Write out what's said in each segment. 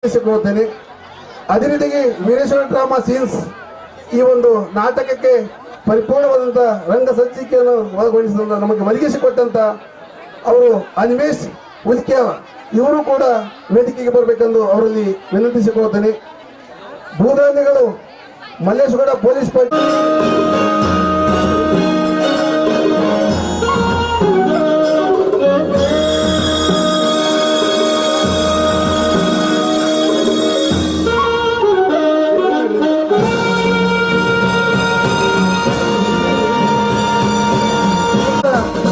ತಿಳಿಸಿಕೊಡುತ್ತೇನೆ. ಅದೇ ರೀತಿಯಾಗಿ Veereshwara drama scenes ಈ ಒಂದು ನಾಟಕಕ್ಕೆ ಪರಿಪೂರ್ಣವಾದಂಥ ರಂಗ ಸಂಚಿಕೆಯನ್ನು ಒಳಗೊಳಿಸಿದ ನಮಗೆ ಒದಗಿಸಿಕೊಟ್ಟಂತ ಅವರು ಅನಿಮೇಶ್ ಉಲ್ಕ್ಯಾವ ಇವರು ಕೂಡ ವೇದಿಕೆಗೆ ಬರಬೇಕೆಂದು ಅವರಲ್ಲಿ ವಿನಂತಿಸಿಕೊಳ್ಳುತ್ತೇನೆ. ಭೂದಾನಿಗಳು ಮಲ್ಲೇಶ್ವರ ಪೊಲೀಸ್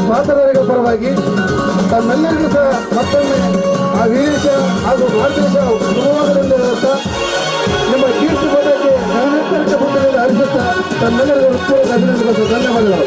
ಪಾತ್ರಧಾರಿಗಳ ಪರವಾಗಿ ತಮ್ಮೆಲ್ಲರಿಗೂ ಸಹ ಮತ್ತೊಮ್ಮೆ ಆ ವೀರೇಶ ಹಾಗೂ ಭಾರತೇಶ ಶುಭವಾಗಲಿಂದ ಹೇಳುತ್ತಾ ನಿಮ್ಮ ಕೀರ್ತಿ ಪದಕ್ಕೆ ನೈವೇದ್ಯ ಪುತ್ರದಲ್ಲಿ ಹರಿಸುತ್ತಾ ತಮ್ಮೆಲ್ಲರಿಗೂ ಹೃತ್ಪೂರ್ವಕ ಅಭಿನಂದನೆಗಳು. ಧನ್ಯವಾದಗಳು.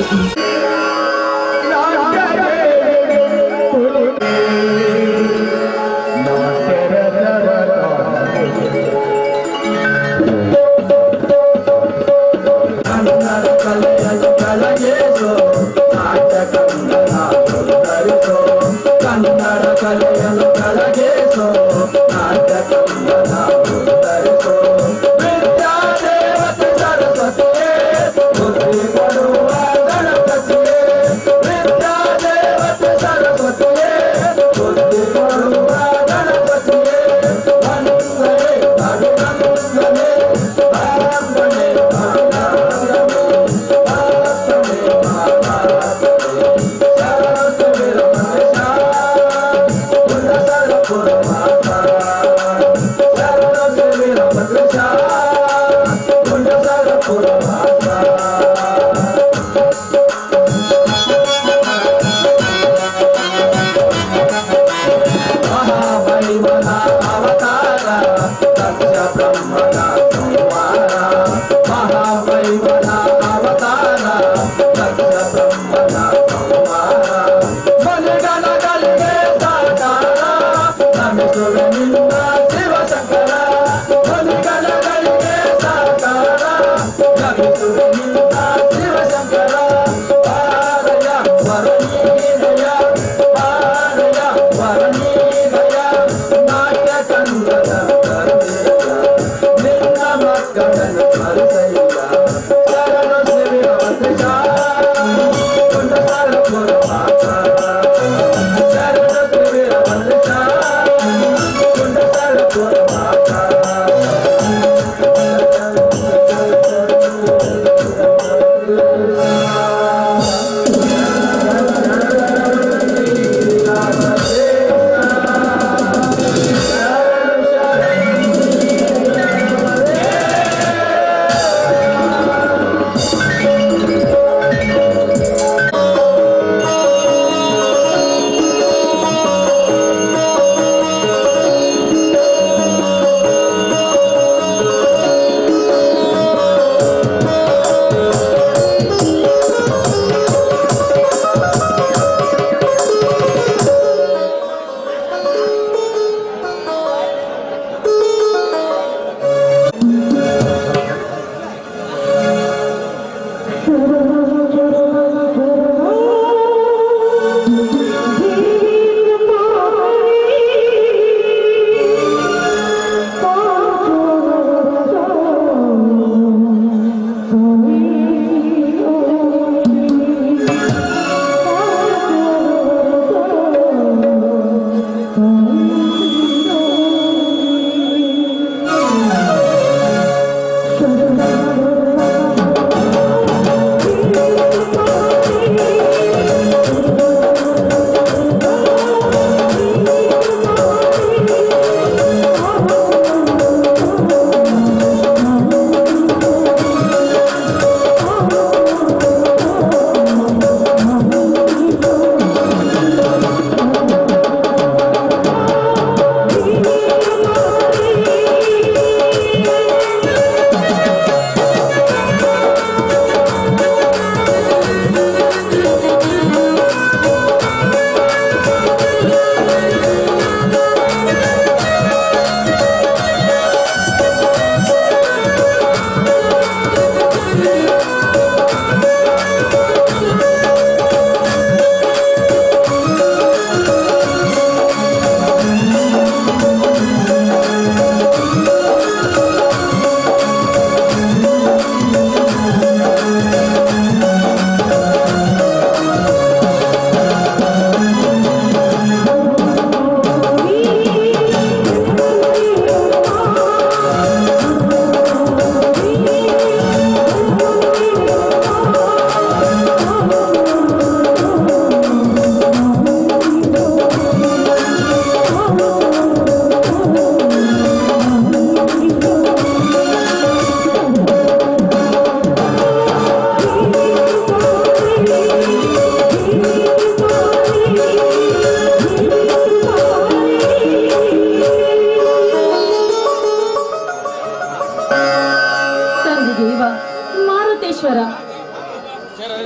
ಲಂಕೇಶ್ವರ.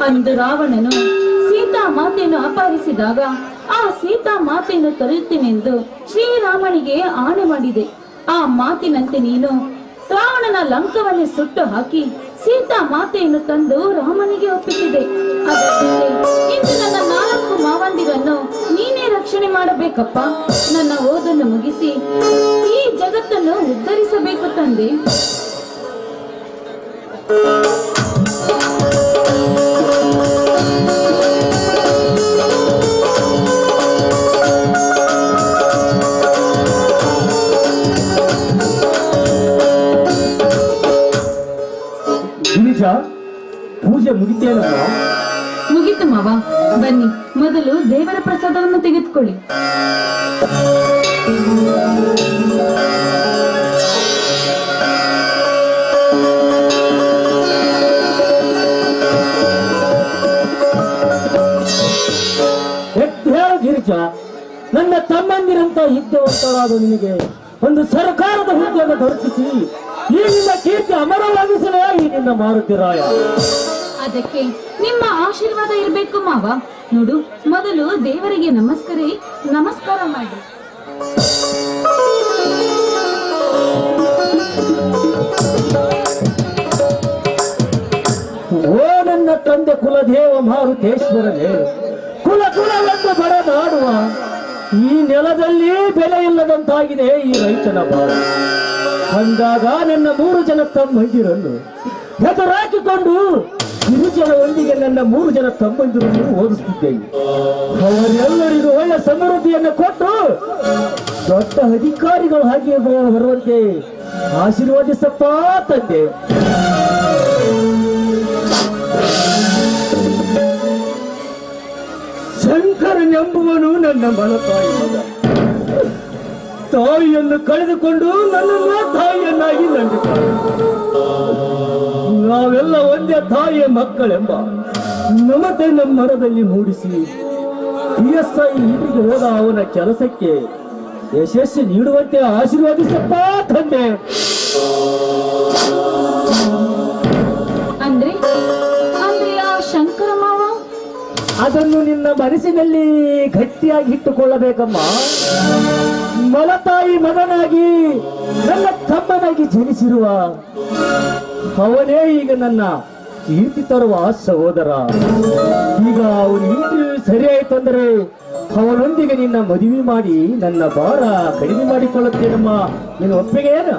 ಅಂದು ರಾವಣನು ಸೀತಾ ಮಾತೆಯನ್ನು ಅಪಹರಿಸಿದಾಗ ಆ ಸೀತಾ ಮಾತೆಯನ್ನು ತರುತ್ತೇನೆಂದು ಶ್ರೀರಾಮನಿಗೆ ಆಣೆ ಮಾಡಿದೆ. ಆ ಮಾತಿನಂತೆ ನೀನು ರಾವಣನ ಲಂಕವನ್ನು ಸುಟ್ಟು ಹಾಕಿ ಸೀತಾ ಮಾತೆಯನ್ನು ತಂದು ರಾಮನಿಗೆ ಒಪ್ಪಿಸಿದೆ. ಅದಕ್ಕೆ ಇಂದು ನನ್ನ 4 ಮಾವಂದಿರನ್ನು ನೀನೇ ರಕ್ಷಣೆ ಮಾಡಬೇಕಪ್ಪ. ನನ್ನ ಓದನ್ನು ಮುಗಿಸಿ ಈ ಜಗತ್ತನ್ನು ಉದ್ಧರಿಸಬೇಕು ತಂದೆ. ಪೂಜೆ ಮುಗಿತೇನಮ್ಮ? ಮುಗಿತು ಮಾವ. ಬನ್ನಿ, ಮೊದಲು ದೇವರ ಪ್ರಸಾದವನ್ನು ತೆಗೆದುಕೊಳ್ಳಿ. ಗಿರಿಜ, ನನ್ನ ತಮ್ಮಂದಿರಂತ ವಿದ್ಯಾವಂತರಾದ ನಿನಗೆ ಒಂದು ಸರ್ಕಾರದ ಹುದ್ದೆಯನ್ನು ದೊರಕಿಸಿ ಈ ನಿನ್ನ ಕೀರ್ತಿ ಅಮರವಾಗಿಸಲೇ ಈ ನಿನ್ನ ಮಾರುತಿರಾಯ. ಅದಕ್ಕೆ ನಿಮ್ಮ ಆಶೀರ್ವಾದ ಇರಬೇಕು ಮಾವ. ನೋಡು, ಮೊದಲು ದೇವರಿಗೆ ನಮಸ್ಕಾರ ಮಾಡಿ. ಓ ನನ್ನ ತಂದೆ ಕುಲದೇವ ಮಾರುತೇಶ್ವರನೇ, ಕುಲವೆಂದು ಬಡದಾಡುವ ಈ ನೆಲದಲ್ಲಿ ಬೆಲೆ ಇಲ್ಲದಂತಾಗಿದೆ ಈ ರೈತನ ಬಾಳ. ಹಂಗಾಗ ನನ್ನ 3 ಜನ ತಮ್ಮಂದಿರನ್ನು ಹೆದರಾಕಿಕೊಂಡು ಗಿರಿಜನದೊಂದಿಗೆ ನನ್ನ 3 ಜನ ತಮ್ಮಂದಿರನ್ನು ಓದಿಸುತ್ತಿದ್ದೇನೆ. ಅವರೆಲ್ಲರಿಗೂ ಒಳ್ಳೆ ಸಮೃದ್ಧಿಯನ್ನು ಕೊಟ್ಟು ದೊಡ್ಡ ಅಧಿಕಾರಿಗಳು ಹಾಗೆ ಬರುವಂತೆ ಆಶೀರ್ವಾದಿಸಪ್ಪ ತಂದೆ. ಶಂಕರನೆಂಬುವನು ನನ್ನ ಮಲತಾಯಿ ಮಗ. ತಾಯಿಯನ್ನು ಕಳೆದುಕೊಂಡು ನನ್ನನ್ನು ತಾಯಿಯನ್ನಾಗಿ ನಂಬಿದ್ದಾರೆ. ನಾವೆಲ್ಲ ಒಂದೇ ತಾಯಿಯ ಮಕ್ಕಳೆಂಬ ಮಮತೆ ನಮ್ಮ ಮನದಲ್ಲಿ ಮೂಡಿಸಿ PSI ಇಂಟಿಗೆ ಹೋದ ಅವನ ಕೆಲಸಕ್ಕೆ ಯಶಸ್ಸು ನೀಡುವಂತೆ ಆಶೀರ್ವಾದಿಸಪ್ಪ ತಂದೆ. ಅಂದ್ರೆ ಆ ಶಂಕರ ಮಾವ ಅದನ್ನು ನಿನ್ನ ಮನಸ್ಸಿನಲ್ಲಿ ಗಟ್ಟಿಯಾಗಿ ಇಟ್ಟುಕೊಳ್ಳಬೇಕಮ್ಮ. ಮಲತಾಯಿ ಮಗನಾಗಿ ನನ್ನ ತಮ್ಮನಾಗಿ ಜನಿಸಿರುವ ಅವನೇ ಈಗ ನನ್ನ ಕೀರ್ತಿ ತರುವ ಸಹೋದರ. ಈಗ ಅವನ ಇಂಟರ್ವ್ಯೂ ಸರಿಯಾಯ್ತಂದ್ರೆ ಅವನೊಂದಿಗೆ ನಿನ್ನ ಮದುವೆ ಮಾಡಿ ನನ್ನ ಭಾರ ಕಡಿಮೆ ಮಾಡಿಕೊಳ್ಳುತ್ತೇನಮ್ಮ. ನಿನ್ನ ಒಪ್ಪಿಗೆ ಏನು?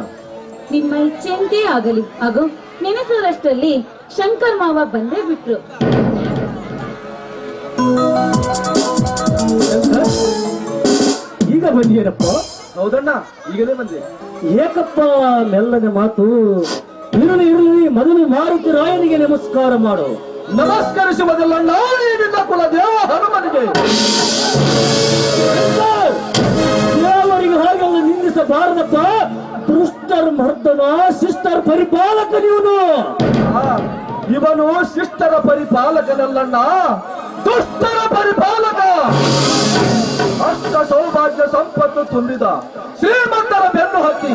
ನಿಮ್ಮ ಇಚ್ಛೆಯಂತೆ ಆಗಲಿ. ಹಾಗೂ ನೆನೆಸುವಷ್ಟರಲ್ಲಿ ಶಂಕರ್ ಮಾವ ಬಂದೇ ಬಿಟ್ರು. ಈಗ ಬಂದಿಯೇನಪ್ಪ? ಹೌದಣ್ಣ, ಈಗಲೇ ಬಂದೆ. ಏಕಪ್ಪ ಮೆಲ್ಲನೆ ಮಾತು. ಇರಲಿ ಮೊದಲು ಮಾರುತಿ ರಾಯನಿಗೆ ನಮಸ್ಕಾರ ಮಾಡು. ನಮಸ್ಕರಿಸುವುದಿಲ್ಲ ನಿನ್ನ ಕುಲದೇವ ಹನುಮನಿಗೆ. ದೇವರಿಗೆ ಹಾಗೆಲ್ಲ ನಿಂದಿಸಬಾರದಪ್ಪ. ದುಷ್ಟರ್ ಮರ್ದನ ಶಿಷ್ಟರ್ ಪರಿಪಾಲಕ ನೀನು. ಇವನು ಶಿಷ್ಟರ ಪರಿಪಾಲಕನಲ್ಲಣ್ಣ, ದುಷ್ಟರ ಪರಿಪಾಲಕ. ಅಷ್ಟ ಸೌಭಾಗ್ಯ ಸಂಪತ್ತು ತುಂಬಿದ ಶ್ರೀಮಂತರ ಬೆನ್ನು ಹತ್ತಿ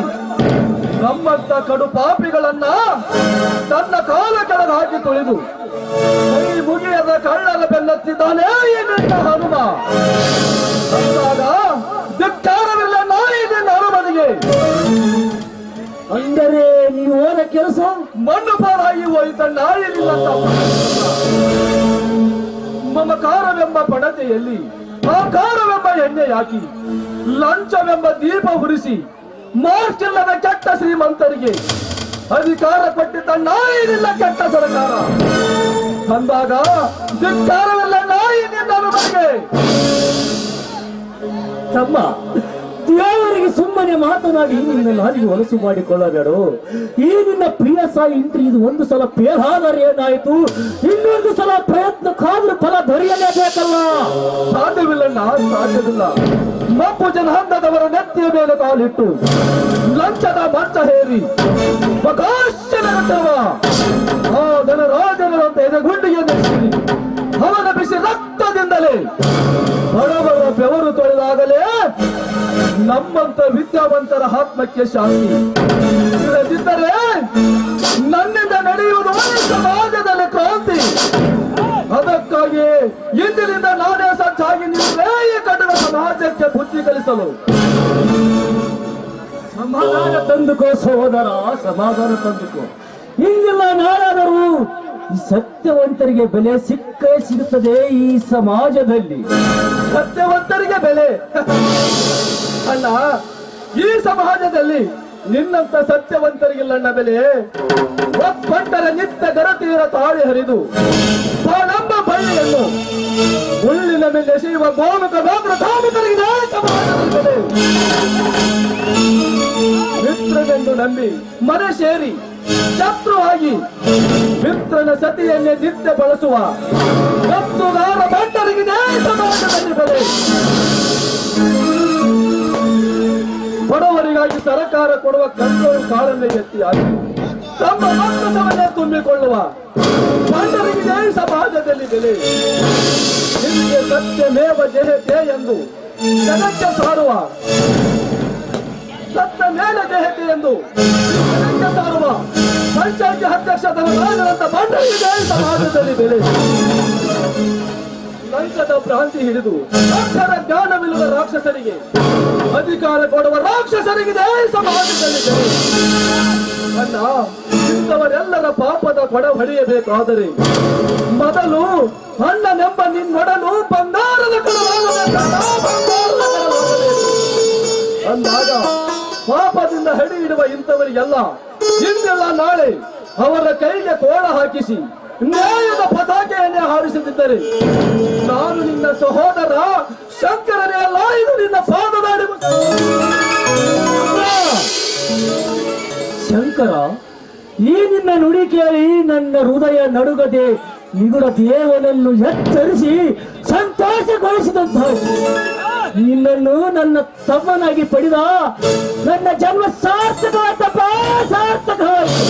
ನಮ್ಮಂತ ಕಡು ಪಾಪಿಗಳನ್ನ ತನ್ನ ಕಾಲ ಕೆಳಗೆ ಹಾಕಿ ತುಳಿದು ಕೈ ಮುಗಿಯದ ಕಳ್ಳರ ಬೆನ್ನತ್ತಿದ್ದಾನೆ ಈ ನಿನ್ನ ಹನುಮ. ಅಂದಾಗ ಧಿಕ್ಕಾರವಿಲ್ಲ ನಾಯಿ ನಿನ್ನ ಹನುಮನಿಗೆ. ಅಂದರೆ ನೀವು ಹೋದ ಕೆಲಸ ಮಣ್ಣು ಪಾರಾಗಿ ಹೋಯಿತಣ್ಣ ಇಲ್ಲಿಲ್ಲ. ಮಮಕಾರವೆಂಬ ಪಣತೆಯಲ್ಲಿ ಆಕಾರವೆಂಬ ಎಣ್ಣೆ ಹಾಕಿ ಲಂಚವೆಂಬ ದೀಪ ಉರಿಸಿ ಮಾರ್ಚಿಲ್ಲದ ಕೆಟ್ಟ ಶ್ರೀಮಂತರಿಗೆ ಅಧಿಕಾರ ಕೊಟ್ಟಿದ್ದ ನಾಯಿನಿಲ್ಲ ಕೆಟ್ಟ ಸರ್ಕಾರ. ಅಂದಾಗ ಧಿಕ್ಕಾರವೆಲ್ಲ ನಾಯಿ ನಿನ್ನ ಹನುಮನಿಗೆ. ತಮ್ಮ, ದೇವರಿಗೆ ಸುಮ್ಮನೆ ಮಾತನಾಡಿ ನಿನ್ನ ನಾಲಿಗೆ ಹೊಲಸು ಮಾಡಿಕೊಳ್ಳಬೇಡು. ಈ ನಿನ್ನ PSI ಇಂಟ್ರಿ ಇದು ಒಂದು ಸಲ ಪೇರಾದರೆ ಏನಾಯಿತು, ಇನ್ನೊಂದು ಸಲ ಪ್ರಯತ್ನಕ್ಕಾದ್ರೂ ಫಲ ದೊರೆಯಲೇಬೇಕಲ್ಲ. ಸಾಧ್ಯವಿಲ್ಲಣ್ಣ, ಸಾಧ್ಯವಿಲ್ಲ. ಮಪ್ಪು ಜನಾಂಗದವರ ನೆತ್ತಿಯ ಮೇಲೆ ಕಾಲಿಟ್ಟು ಲಂಚದ ಮಂಚ ಹೇರಿ ಪ್ರಕಾಶನಗೊಂಡವ ಆ ಧನರಾಜನಂತ ಎದೆಗುಂಡಿಗೆ ನೆಚ್ಚಿರಿ ಅವನ ಬಿಸಿ ರಕ್ತದಿಂದಲೇ ಬಡವರ ಬೆವರು ತೊಳೆದಾಗಲೇ ನಮ್ಮಂತ ವಿದ್ಯಾವಂತರ ಆತ್ಮಕ್ಕೆ ಶಾಂತಿ. ಇಲ್ಲದಿದ್ದರೆ ನನ್ನಿಂದ ನಡೆಯುವುದು ಸಮಾಜದಲ್ಲಿ ಅದಕ್ಕಾಗಿ ಇಂದಿನಿಂದ ನಾನೇ ಸಜ್ಜಾಗಿ ನಿಂತೇ ಈ ಕಟ್ಟಡ ಸಮಾಜಕ್ಕೆ ಬುದ್ಧಿ ಕಲಿಸಲು. ಸಮಾಧಾನ ತಂದುಕೋ ಸಹೋದರ, ಸಮಾಧಾನ ತಂದುಕೋ. ಹಿಂಗೆಲ್ಲ ನಾರಾದರೂ ಈ ಸತ್ಯವಂತರಿಗೆ ಬೆಲೆ ಸಿಗುತ್ತದೆ ಈ ಸಮಾಜದಲ್ಲಿ. ಸತ್ಯವಂತರಿಗೆ ಬೆಲೆ ಅಣ್ಣ, ಈ ಸಮಾಜದಲ್ಲಿ ನಿನ್ನಂತ ಸತ್ಯವಂತರಿಗಿಲ್ಲಣ್ಣ ಬೆಲೆ. ಒಬ್ಬಂಟರ ನಿತ್ಯ ಗರತೀರ ತಾಳಿ ಹರಿದು ಬಾಳಂಬ ಬಳ್ಳಿಯನ್ನು ಮುಳ್ಳಿನ ಮೇಲೆ ಎಸೆಯುವ ಗೋಮುಖ ಗಾತ್ರ ಧಾಮಕರಿಗೆ ಸಮಾಜದಲ್ಲಿ ಬೆಲೆ. ಮಿತ್ರನೆಂದು ನಂಬಿ ಮನೆ ಸೇರಿ ಶತ್ರುವಾಗಿ ಮಿತ್ರನ ಸತಿಯನ್ನೇ ನಿತ್ಯ ಬಳಸುವ ಕತ್ತುಗಾರ ಭಂಡರಿಗಿದೆ ಸಮಾಜದಲ್ಲಿ ಬೆಲೆ. ಬಡವರಿಗಾಗಿ ಸರ್ಕಾರ ಕೊಡುವ ಕಂಟ್ರೋಲ್ ಕಾಳನ್ನೇ ಎತ್ತಿಯಾಗಿ ತಮ್ಮ ಮಕ್ಕಳವನ್ನೇ ತುಂಬಿಕೊಳ್ಳುವ ಭಂಡರಿಗಿದೆ ಸಮಾಜದಲ್ಲಿ ಬೆಲೆ. ನಿಮಗೆ ಸತ್ಯಮೇವ ಜಯತೆ ಎಂದು ಜಗಕ್ಕೆ ಸಾರುವ ಸತ್ಯ ಮೇಲೆ ಜಯತೆ ಎಂದು ಜಗಕ್ಕೆ ಸಾರುವ ಪಂಚಾಯತಿ ಅಧ್ಯಕ್ಷರಂತ ಭಂಡರಿಗಿದೆ ಸಮಾಜದಲ್ಲಿ ಬೆಲೆ. ಲಂಚದ ಭ್ರಾಂತಿ ಹಿಡಿದು ಅಕ್ಷರ ಜ್ಞಾನವಿಲ್ಲದ ರಾಕ್ಷಸರಿಗೆ ಅಧಿಕಾರ ಕೊಡುವ ರಾಕ್ಷಸರಿಗಿದೆ ಸಮಾಜದಲ್ಲಿ ಬೆಲೆ. ಅಣ್ಣ, ಇಂಥವರೆಲ್ಲರ ಪಾಪದ ಕೊಡ ಹೊಡೆಯಬೇಕಾದರೆ ಮೊದಲು ಅಣ್ಣನೆಂಬ ನಿನ್ನೊಡಲು ಬಂಗಾರದ ಅಂದಾಗ ಪಾಪದಿಂದ ಹಡಿ ಇಡುವ ಇಂಥವರಿಗೆಲ್ಲ ಇಂದೆಲ್ಲ ನಾಳೆ ಅವರ ಕೈಗೆ ಕೋಳ ಹಾಕಿಸಿ ನ್ಯಾಯದ ಪತಾಕೆಯನ್ನೇ ಹಾರಿಸುತ್ತಿದ್ದರೆ ನಾನು ನಿನ್ನ ಸಹೋದರ ಶಂಕರನೇ ಅಲ್ಲ, ಇದು ನಿನ್ನ ಪಾದದಾಡಿ. ಶಂಕರ, ಈ ನಿನ್ನ ನುಡಿ ಕೇಳಿ ನನ್ನ ಹೃದಯ ನಡುಗದೆ ನಿಗುಡ ದೇವನನ್ನು ಎಚ್ಚರಿಸಿ ಸಂತೋಷಗೊಳಿಸಿದಂತಾಯಿತು. ನಿನ್ನನ್ನು ನನ್ನ ತಮ್ಮನಾಗಿ ಪಡೆದ ನನ್ನ ಜನ್ಮ ಸಾರ್ಥಕವಾಯ್ತಪ್ಪ, ಸಾರ್ಥಕವಾಯ್ತು.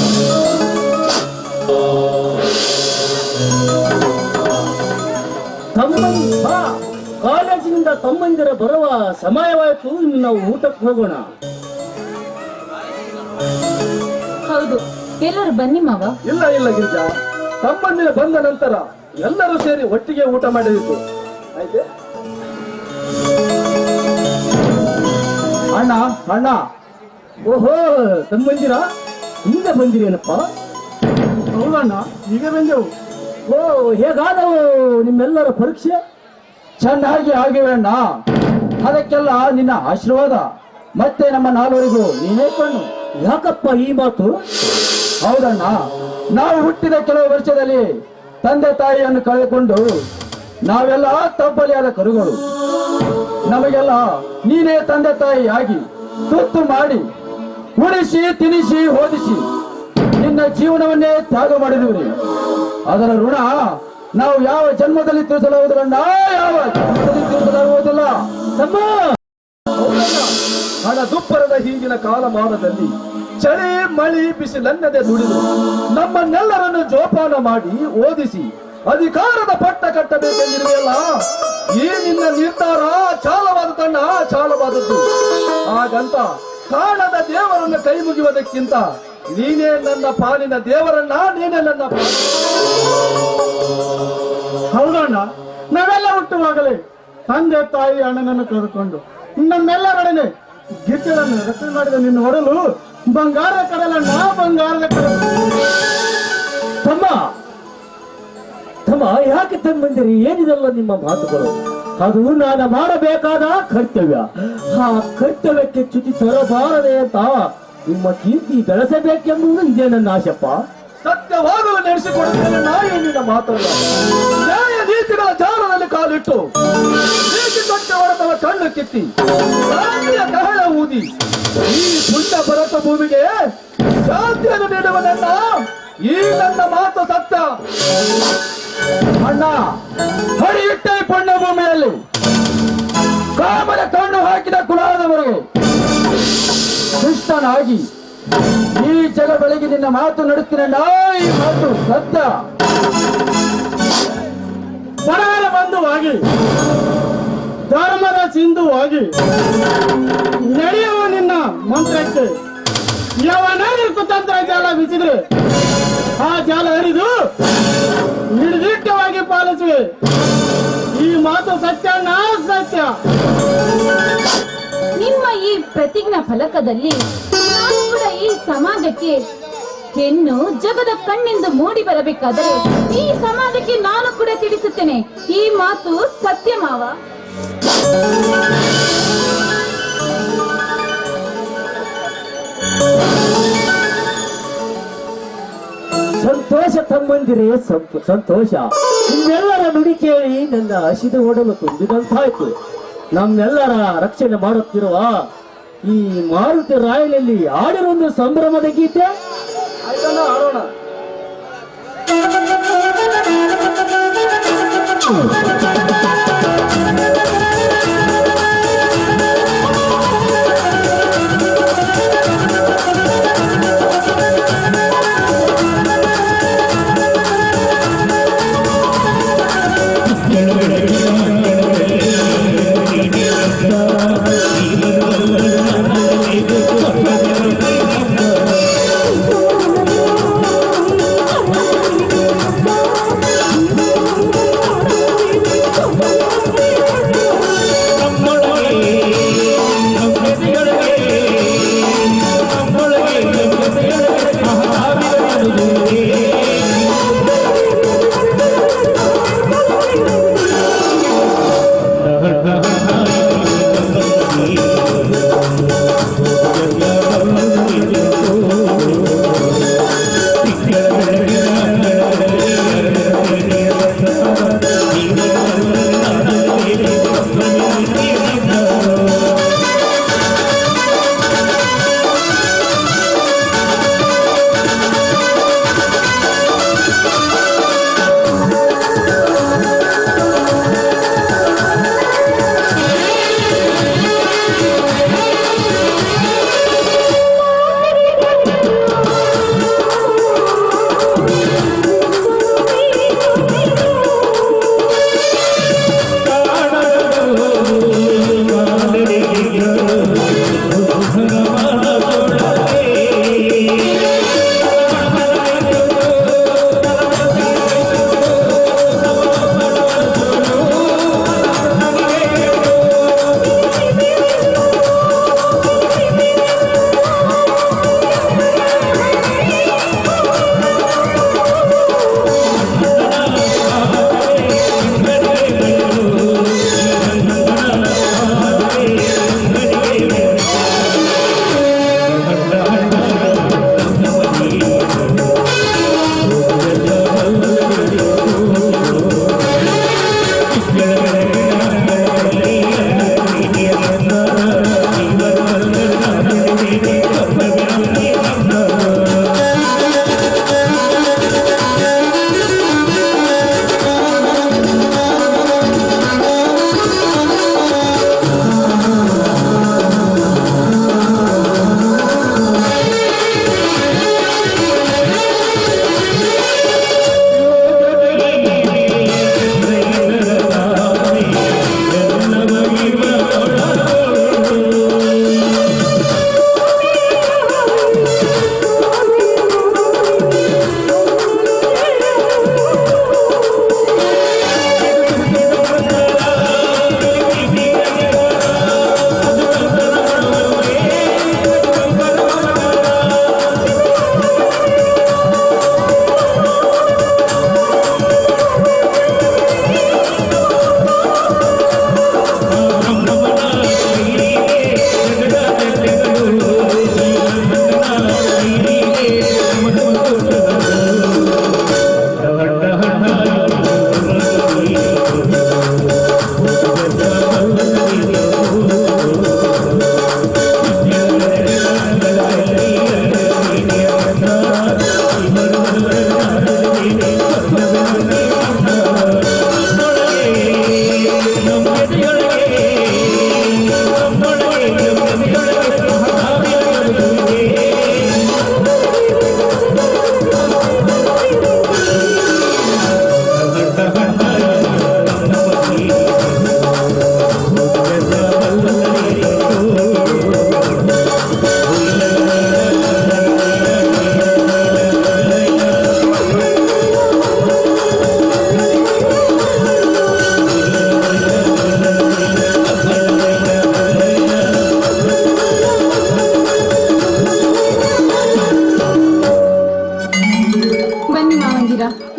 ಕಾಲೇಜಿನಿಂದ ತಮ್ಮಂದಿರ ಬರುವ ಸಮಯವಾಯಿತು. ನಾವು ಊಟಕ್ಕೆ ಹೋಗೋಣ. ಹೌದು, ಎಲ್ಲರೂ ಬನ್ನಿ ಮಾವ. ಇಲ್ಲ ಇಲ್ಲ ಗಿರಿಜಾ, ತಮ್ಮಂದಿರ ಬಂದ ನಂತರ ಎಲ್ಲರೂ ಸೇರಿ ಒಟ್ಟಿಗೆ ಊಟ ಮಾಡಬೇಕು. ಆಯ್ತೆ ಅಣ್ಣ ಅಣ್ಣ, ಓಹೋ ತಮ್ಮಂದಿರ ಹಿಂದೆ ಬಂದಿರೇನಪ್ಪ? ಹೌದಣ್ಣ, ಈಗ ಬಂದೆವು. ಓ, ಹೇಗಾದವು ನಿಮ್ಮೆಲ್ಲರ ಪರೀಕ್ಷೆ? ಚೆನ್ನಾಗಿ ಆಗಿವೆ ಅಣ್ಣ. ಅದಕ್ಕೆಲ್ಲ ನಿನ್ನ ಆಶೀರ್ವಾದ ಮತ್ತೆ ನಮ್ಮ ನಾಲ್ವರಿಗೂ ನೀನೇ ಕಣ್ಣು. ಯಾಕಪ್ಪ ಈ ಮಾತು? ಹೌದಣ್ಣ, ನಾವು ಹುಟ್ಟಿದ ಕೆಲವು ವರ್ಷದಲ್ಲಿ ತಂದೆ ತಾಯಿಯನ್ನು ಕಳೆದುಕೊಂಡು ನಾವೆಲ್ಲ ತಬ್ಬಲಿಯಾದ ಕರುಗಳು. ನಮಗೆಲ್ಲ ನೀನೇ ತಂದೆ ತಾಯಿ ಆಗಿ ತುತ್ತು ಮಾಡಿ ಉಳಿಸಿ ತಿನಿಸಿ ಓದಿಸಿ ನಿನ್ನ ಜೀವನವನ್ನೇ ತ್ಯಾಗ ಮಾಡಿರುವಿರಿ. ಅದರ ಋಣ ನಾವು ಯಾವ ಜನ್ಮದಲ್ಲಿ ತೀರಿಸಲಾಗುವುದಿಲ್ಲ, ಯಾವ ಜನ್ಮದಲ್ಲಿ ತೀರಿಸಲಾಗುವುದಿಲ್ಲ. ತಮ್ಮ ಹಣ ದುಪ್ಪರದ ಹೀಗಿನ ಕಾಲಮಾನದಲ್ಲಿ ಚಳಿ ಮಳಿ ಬಿಸಿಲನ್ನದೆ ದುಡಿದು ನಮ್ಮನ್ನೆಲ್ಲರನ್ನು ಜೋಪಾನ ಮಾಡಿ ಓದಿಸಿ ಅಧಿಕಾರದ ಪಟ್ಟ ಕಟ್ಟಬೇಕೆಂದಿರುವೆಯಲ್ಲ, ಈ ನಿನ್ನ ನಿರ್ಧಾರ ಚಾಲವಾದ ತಣ್ಣ, ಚಾಲವಾದದ್ದು. ಹಾಗಂತ ಕಾಣದ ದೇವರನ್ನು ಕೈ ಮುಗಿಯುವುದಕ್ಕಿಂತ ನೀನೇ ನನ್ನ ಪಾಲಿನ ದೇವರನ್ನ, ನೀನೇ ನನ್ನ ಹೌದಣ್ಣ, ನಾವೆಲ್ಲ ಹುಟ್ಟುವಾಗಲೇ ತಂದೆ ತಾಯಿ ಅಣ್ಣನನ್ನು ಕಳೆದುಕೊಂಡು ನಮ್ಮೆಲ್ಲರೊಡನೆ ಗಿಚ್ಚಳನ್ನು ರಕ್ಷಣೆ ಮಾಡಿದ ನಿನ್ನ ಹೊರಲು ಬಂಗಾರದ ಕಡಲಣ್ಣ, ಬಂಗಾರದ ಕಡಲು. ತಮ್ಮ ತಮ್ಮ, ಯಾಕೆ ತಮ್ಮಂದಿರಿ? ಏನಿದೆಲ್ಲ ನಿಮ್ಮ ಮಾತುಗಳು? ಅದು ನಾನು ಮಾಡಬೇಕಾದ ಕರ್ತವ್ಯ. ಆ ಕರ್ತವ್ಯಕ್ಕೆ ಚ್ಯುತಿ ತರಬಾರದೆ ಅಂತ ನಿಮ್ಮ ಕೀರ್ತಿ ಬೆಳೆಸಬೇಕೆಂಬುದು ಇದೇ ನನ್ನ ಆಶೆಪ್ಪ. ಸತ್ಯವಾಗಲು ನಡೆಸಿಕೊಡುತ್ತೇನೆ ನಾಯಿ ನಿನ್ನ ಮಾತಲ್ಲ. ನ್ಯಾಯ ನೀತಿಗಳ ಜಾಲದಲ್ಲಿ ಕಾಲಿಟ್ಟು ನೀತಿ ತೊಟ್ಟೆ ಹೊಡೆದವ ಕಣ್ಣು ಕಿತ್ತಿ ರಾಜ್ಯ ಕಹಳ ಊದಿ ಈ ಪುಣ್ಯ ಭರತ ಭೂಮಿಗೆ ಶಾಂತಿಯನ್ನು ನೀಡುವನನ್ನ ಈ ನನ್ನ ಮಾತು ಸತ್ಯ. ಅಣ್ಣ, ಹರಿಯಿಟ್ಟ ಈ ಪುಣ್ಯ ಭೂಮಿಯಲ್ಲಿ ಕಾಮದ ಕಣ್ಣು ಹಾಕಿದ ಕುಲಾದವರಿಗೆ ದುಷ್ಟನಾಗಿ ಈ ಜಗ ಬೆಳಗ್ಗೆ ನಿನ್ನ ಮಾತು ನಡೆಸ್ತೀನಣ್ಣ. ಈ ಮಾತು ಸತ್ಯ. ಬಡವರ ಬಂಧುವಾಗಿ ಧರ್ಮದ ಸಿಂಧುವಾಗಿ ನಡೆಯುವ ನಿನ್ನ ಮಂತ್ರಕ್ಕೆ ಯಾವನಾದ್ರೂ ಕುತಂತ್ರ ಜಾಲ ಬೀಸಿದ್ರೆ ಆ ಜಾಲ ಹರಿದು ನಿರ್ದಿಷ್ಟವಾಗಿ ಪಾಲಿಸುವ ತಂದೆ, ಈ ಮಾತು ಸತ್ಯ ನಾ ಸತ್ಯ. ನಿಮ್ಮ ಈ ಪ್ರತಿಜ್ಞಾ ಫಲಕದಲ್ಲಿ ನಾನು ಕೂಡ ಈ ಸಮಾಜಕ್ಕೆ ಹೆಣ್ಣು ಜಗದ ಕಣ್ಣೆಂದು ಮೂಡಿ ಬರಬೇಕಾದರೆ ಈ ಸಮಾಜಕ್ಕೆ ನಾನು ಕೂಡ ತಿಳಿಸುತ್ತೇನೆ. ಈ ಮಾತು ಸತ್ಯ ಮಾವ. ಸಂತೋಷ ತಮ್ಮಂದಿರೇ, ಸಂತೋಷ. ನಿಮ್ಮೆಲ್ಲರ ನುಡಿ ಕೇಳಿ ನನ್ನ ಹಸಿದ ಓಡಲು ತುಂಬಿದಂತಾಯ್ತು. ನಮ್ಮೆಲ್ಲರ ರಕ್ಷಣೆ ಮಾಡುತ್ತಿರುವ ಈ ಮಾರುತಿ ರಾಯನಲ್ಲಿ ಆಡಿರೊಂದು ಸಂಭ್ರಮದ ಗೀತೆ. ಆಯ್ತಣ್ಣ, ಆಡೋಣ.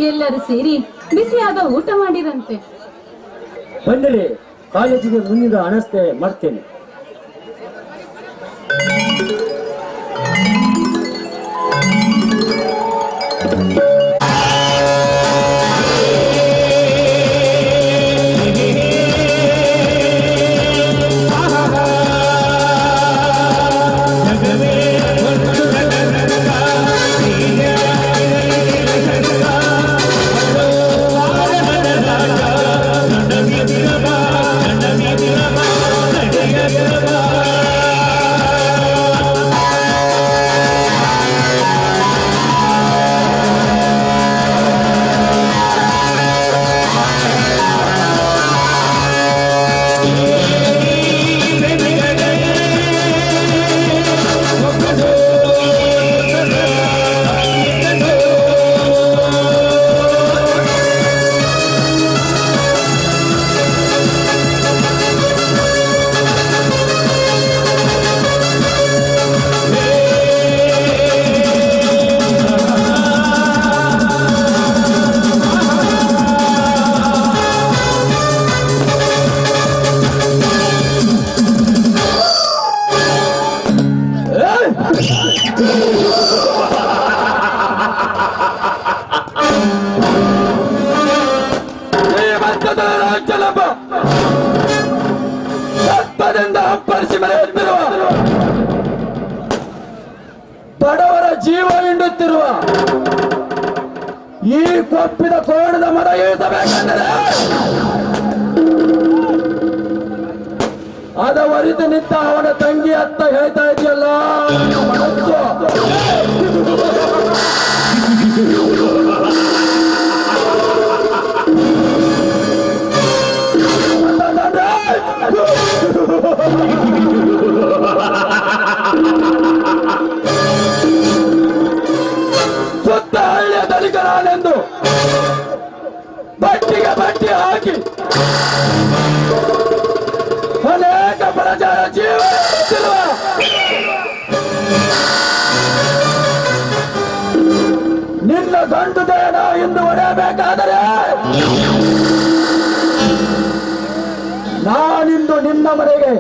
ಎಲ್ಲರೂ ಸೇರಿ ಬಿಸಿಯಾದ ಊಟ ಮಾಡಿರಂತೆ. ಬನ್ನಿರಿ, ಕಾಲೇಜಿಗೆ ಮುಂದಿನ ಅನಸ್ತೆ ಮಾಡ್ತೇನೆ. ಅಪ್ಪಳಿಸಿ ಮೆರೆಯುತ್ತಿರುವ ಬಡವರ ಜೀವ ಹಿಂಡುತ್ತಿರುವ ಈ ಕೊಪ್ಪಿದ ಕೋಣದ ಮರ ಇಳಿಸಬೇಕೆಂದರೆ ಅದ ಒರಿದು ನಿಂತ ಅವನ ತಂಗಿ ಅತ್ತ ಹೇಳ್ತಾ ಇದೆಯಲ್ಲ ಮನಸ್ಸು ಸುತ್ತ ಹಳ್ಳಿಯ ದಲಿತರಾನೆಂದು ಬಟ್ಟಿಗೆ ಬಟ್ಟಿ ಹಾಕಿ ಅನೇಕ ಪ್ರಜರ ಜೀವ ನಿನ್ನ ಗಂಡು ದೇಹ ಇಂದು ಹೊಡೆಯಬೇಕಾದರೆ ನಾನಿಂದು ನಿನ್ನ ಮನೆಗೆ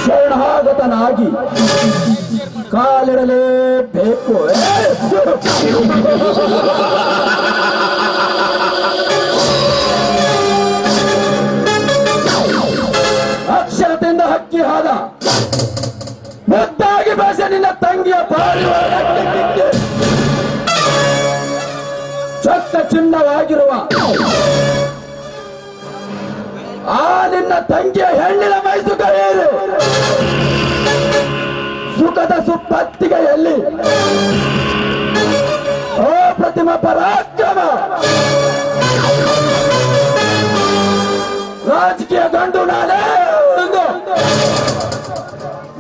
ಶರಣಾಗತನಾಗಿ ಕಾಲಿಡಲೇಬೇಕು. ಅಕ್ಷರತೆಯಿಂದ ಹಕ್ಕಿ ಹಾದ ಮುದ್ದಾಗಿ ಬೆಳೆಸ ನಿನ್ನ ತಂಗಿಯ ಪಾಲಿರುವ ಚೊಕ್ಕ ಚಿನ್ನವಾಗಿರುವ ಆ ನಿನ್ನ ತಂಗಿಯ ಹೆಣ್ಣಿನ ಮೈಸು ಕರೆಯರು ಸುಖದ ಸುಪ್ಪತ್ತಿಗೆಯಲ್ಲಿ ಓ ಪ್ರತಿಮ ಪರಾಕ್ರಮ ರಾಜಕೀಯ ಗಂಡು ನಾನೇ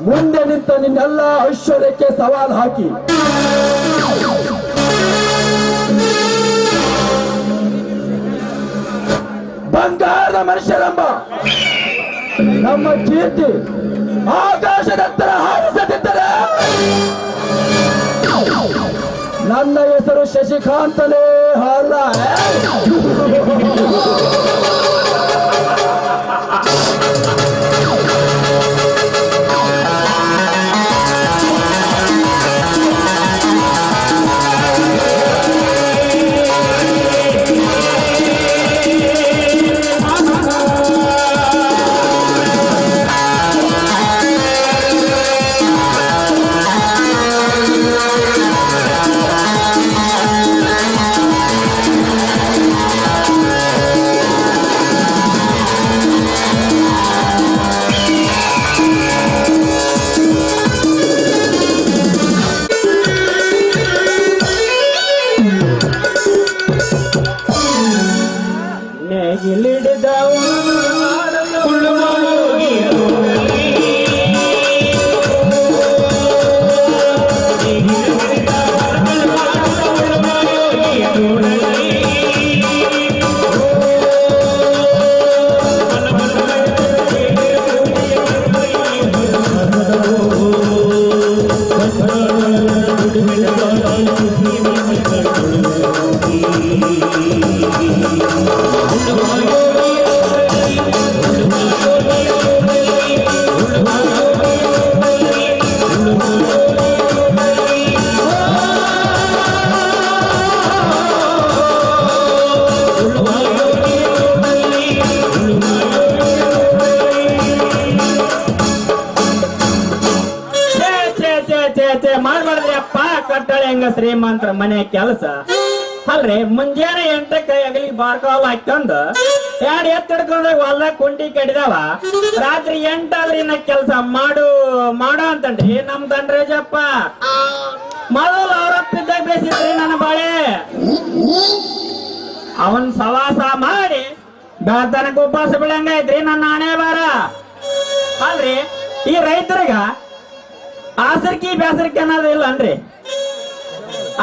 ಮುಂದೆ ನಿಂತ ನಿನ್ನೆಲ್ಲ ಐಶ್ವರ್ಯಕ್ಕೆ ಸವಾಲ್ ಹಾಕಿ ಬಂಗಾರದ ಮನುಷ್ಯರೆಂಬ ನಮ್ಮ ಕೀರ್ತಿ ಆಕಾಶದತ್ತರ ಹಾರಿಸದಿದ್ದರೆ ನನ್ನ ಹೆಸರು ಶಶಿಕಾಂತಲೇ ಅಲ್ಲ. ಮಾಡ್ಬಾರ್ದ್ರಿ ಅಪ್ಪ ಕಟ್ಟಳೆ ಹೆಂಗ ಶ್ರೀಮಂತರ ಮನೆ ಕೆಲಸ ಅಲ್ರಿ ಮುಂಜಾನೆ 8ಕ್ಕೆ ಅಗಲಿ ಬಾರ್ಕಾಲ್ ಹಾಕೊಂಡು 2 ಎತ್ತು ಹಿಡ್ಕೊಂಡ ಹೊಲ್ದಾಗ ಕುಂಟಿ ಕಡಿದಾವ ರಾತ್ರಿ 8 ಆದ್ರಿ ಇನ್ನ ಕೆಲ್ಸ ಮಾಡು ಅಂತನ್ರಿ ನಮ್ ದಂಡ್ರೇಜಪ್ಪ ಮೊದಲು ಅವ್ರಪ್ಪಿದ್ದಾಗ ಬೇಸಿದ್ರಿ ನನ್ನ ಬಾಳೆ ಅವನ್ ಸವಾಸ ಮಾಡಿ ಬೆಳತನಕ ಉಪವಾಸ ಬೀಳಂಗೈತ್ರಿ ನನ್ನ ಹಣೆ ಬಾರ ಅಲ್ರಿ ಈ ರೈತರಿಗ ಆಸರ್ಕಿ ಬ್ಯಾಸರ್ಕಿ ಅನ್ನೋದು ಇಲ್ಲ ಅನ್ರಿ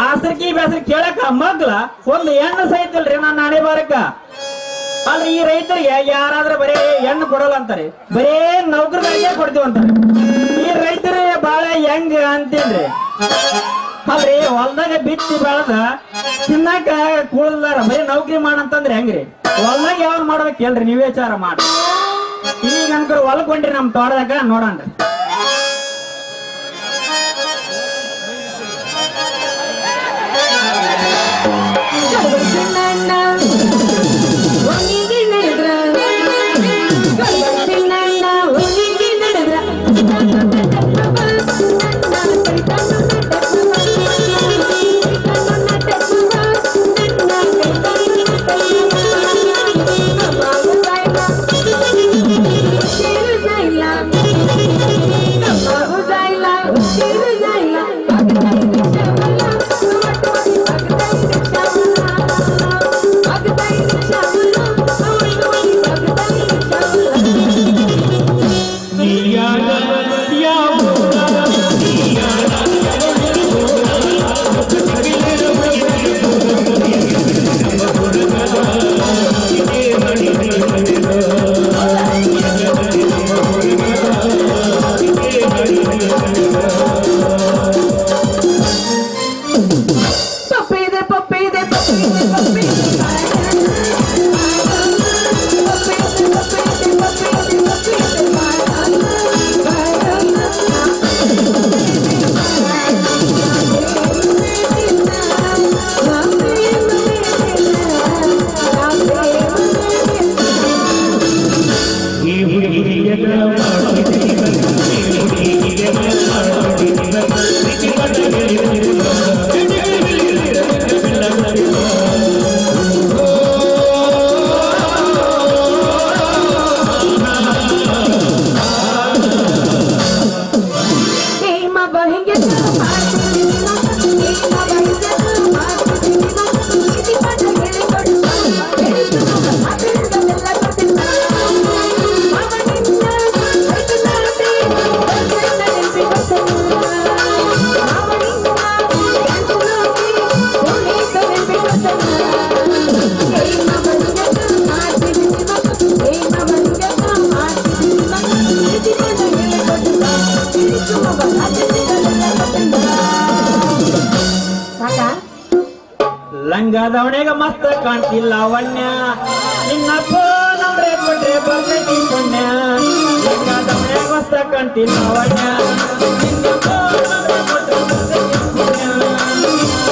ಆಸರ್ಕಿ ಬ್ಯಾಸರ್ ಕೇಳಕ ಮಗ್ಲ ಒಂದು ಹೆಣ್ಣು ಸಹಿತಲ್ರಿ ನನ್ನ ಹಣೆ ಬಾರಕ್ಕ ಅಲ್ರಿ ಈ ರೈತರಿಗೆ ಯಾರಾದ್ರೂ ಬರೀ ಹೆಣ್ಣು ಕೊಡಲ್ಲ ಅಂತಾರೆ ಬರೇ ನೌಕರರಿಗೆ ಕೊಡ್ತೀವಿ ಅಂತಾರೆ ಈ ರೈತರಿಗೆ ಬಾಳ ಹೆಂಗ್ ಅಂತೇನ್ರಿ ಅಲ್ರಿ ಹೊಲ್ದಾಗ ಬಿತ್ತಿ ಬೆಳದ ತಿನ್ನಾಕ ಕೂಳದಾರ ಬರೀ ನೌಕರಿ ಮಾಡಂತಂದ್ರೆ ಹೆಂಗ್ರಿ ಹೊಲ್ದಾಗ ಯಾವಾಗ ಮಾಡ್ಬೇಕು ಹೇಳ್ರಿ ನೀವೇ ವಿಚಾರ ಮಾಡಿ ಈಗ ಅನ್ಕರ್ ಹೊಲ್ಕೊಂಡ್ರಿ ನಮ್ ತೋಟದಾಗ ನೋಡಣ್ರಿ ಲಂಗದವಣೆಗ ಮಸ್ತ ಕಾಣ್ತಿಲ್ಲ ಲಾವಣ್ಯ ನಿನ್ನ ಫೋನ್ ನಂಬರ್ ಕೊಟ್ರೆ ಬರ್ತೈತಿ ಪುಣ್ಯ ಲಂಗದವಣೆಗ ಮಸ್ತ ಕಾಣ್ತಿಲ್ಲ ಲಾವಣ್ಯ ನಿನ್ನ ಫೋನ್ ನಂಬರ್ ಕೊಟ್ರೆ ಬರ್ತೈತಿ ಪುಣ್ಯ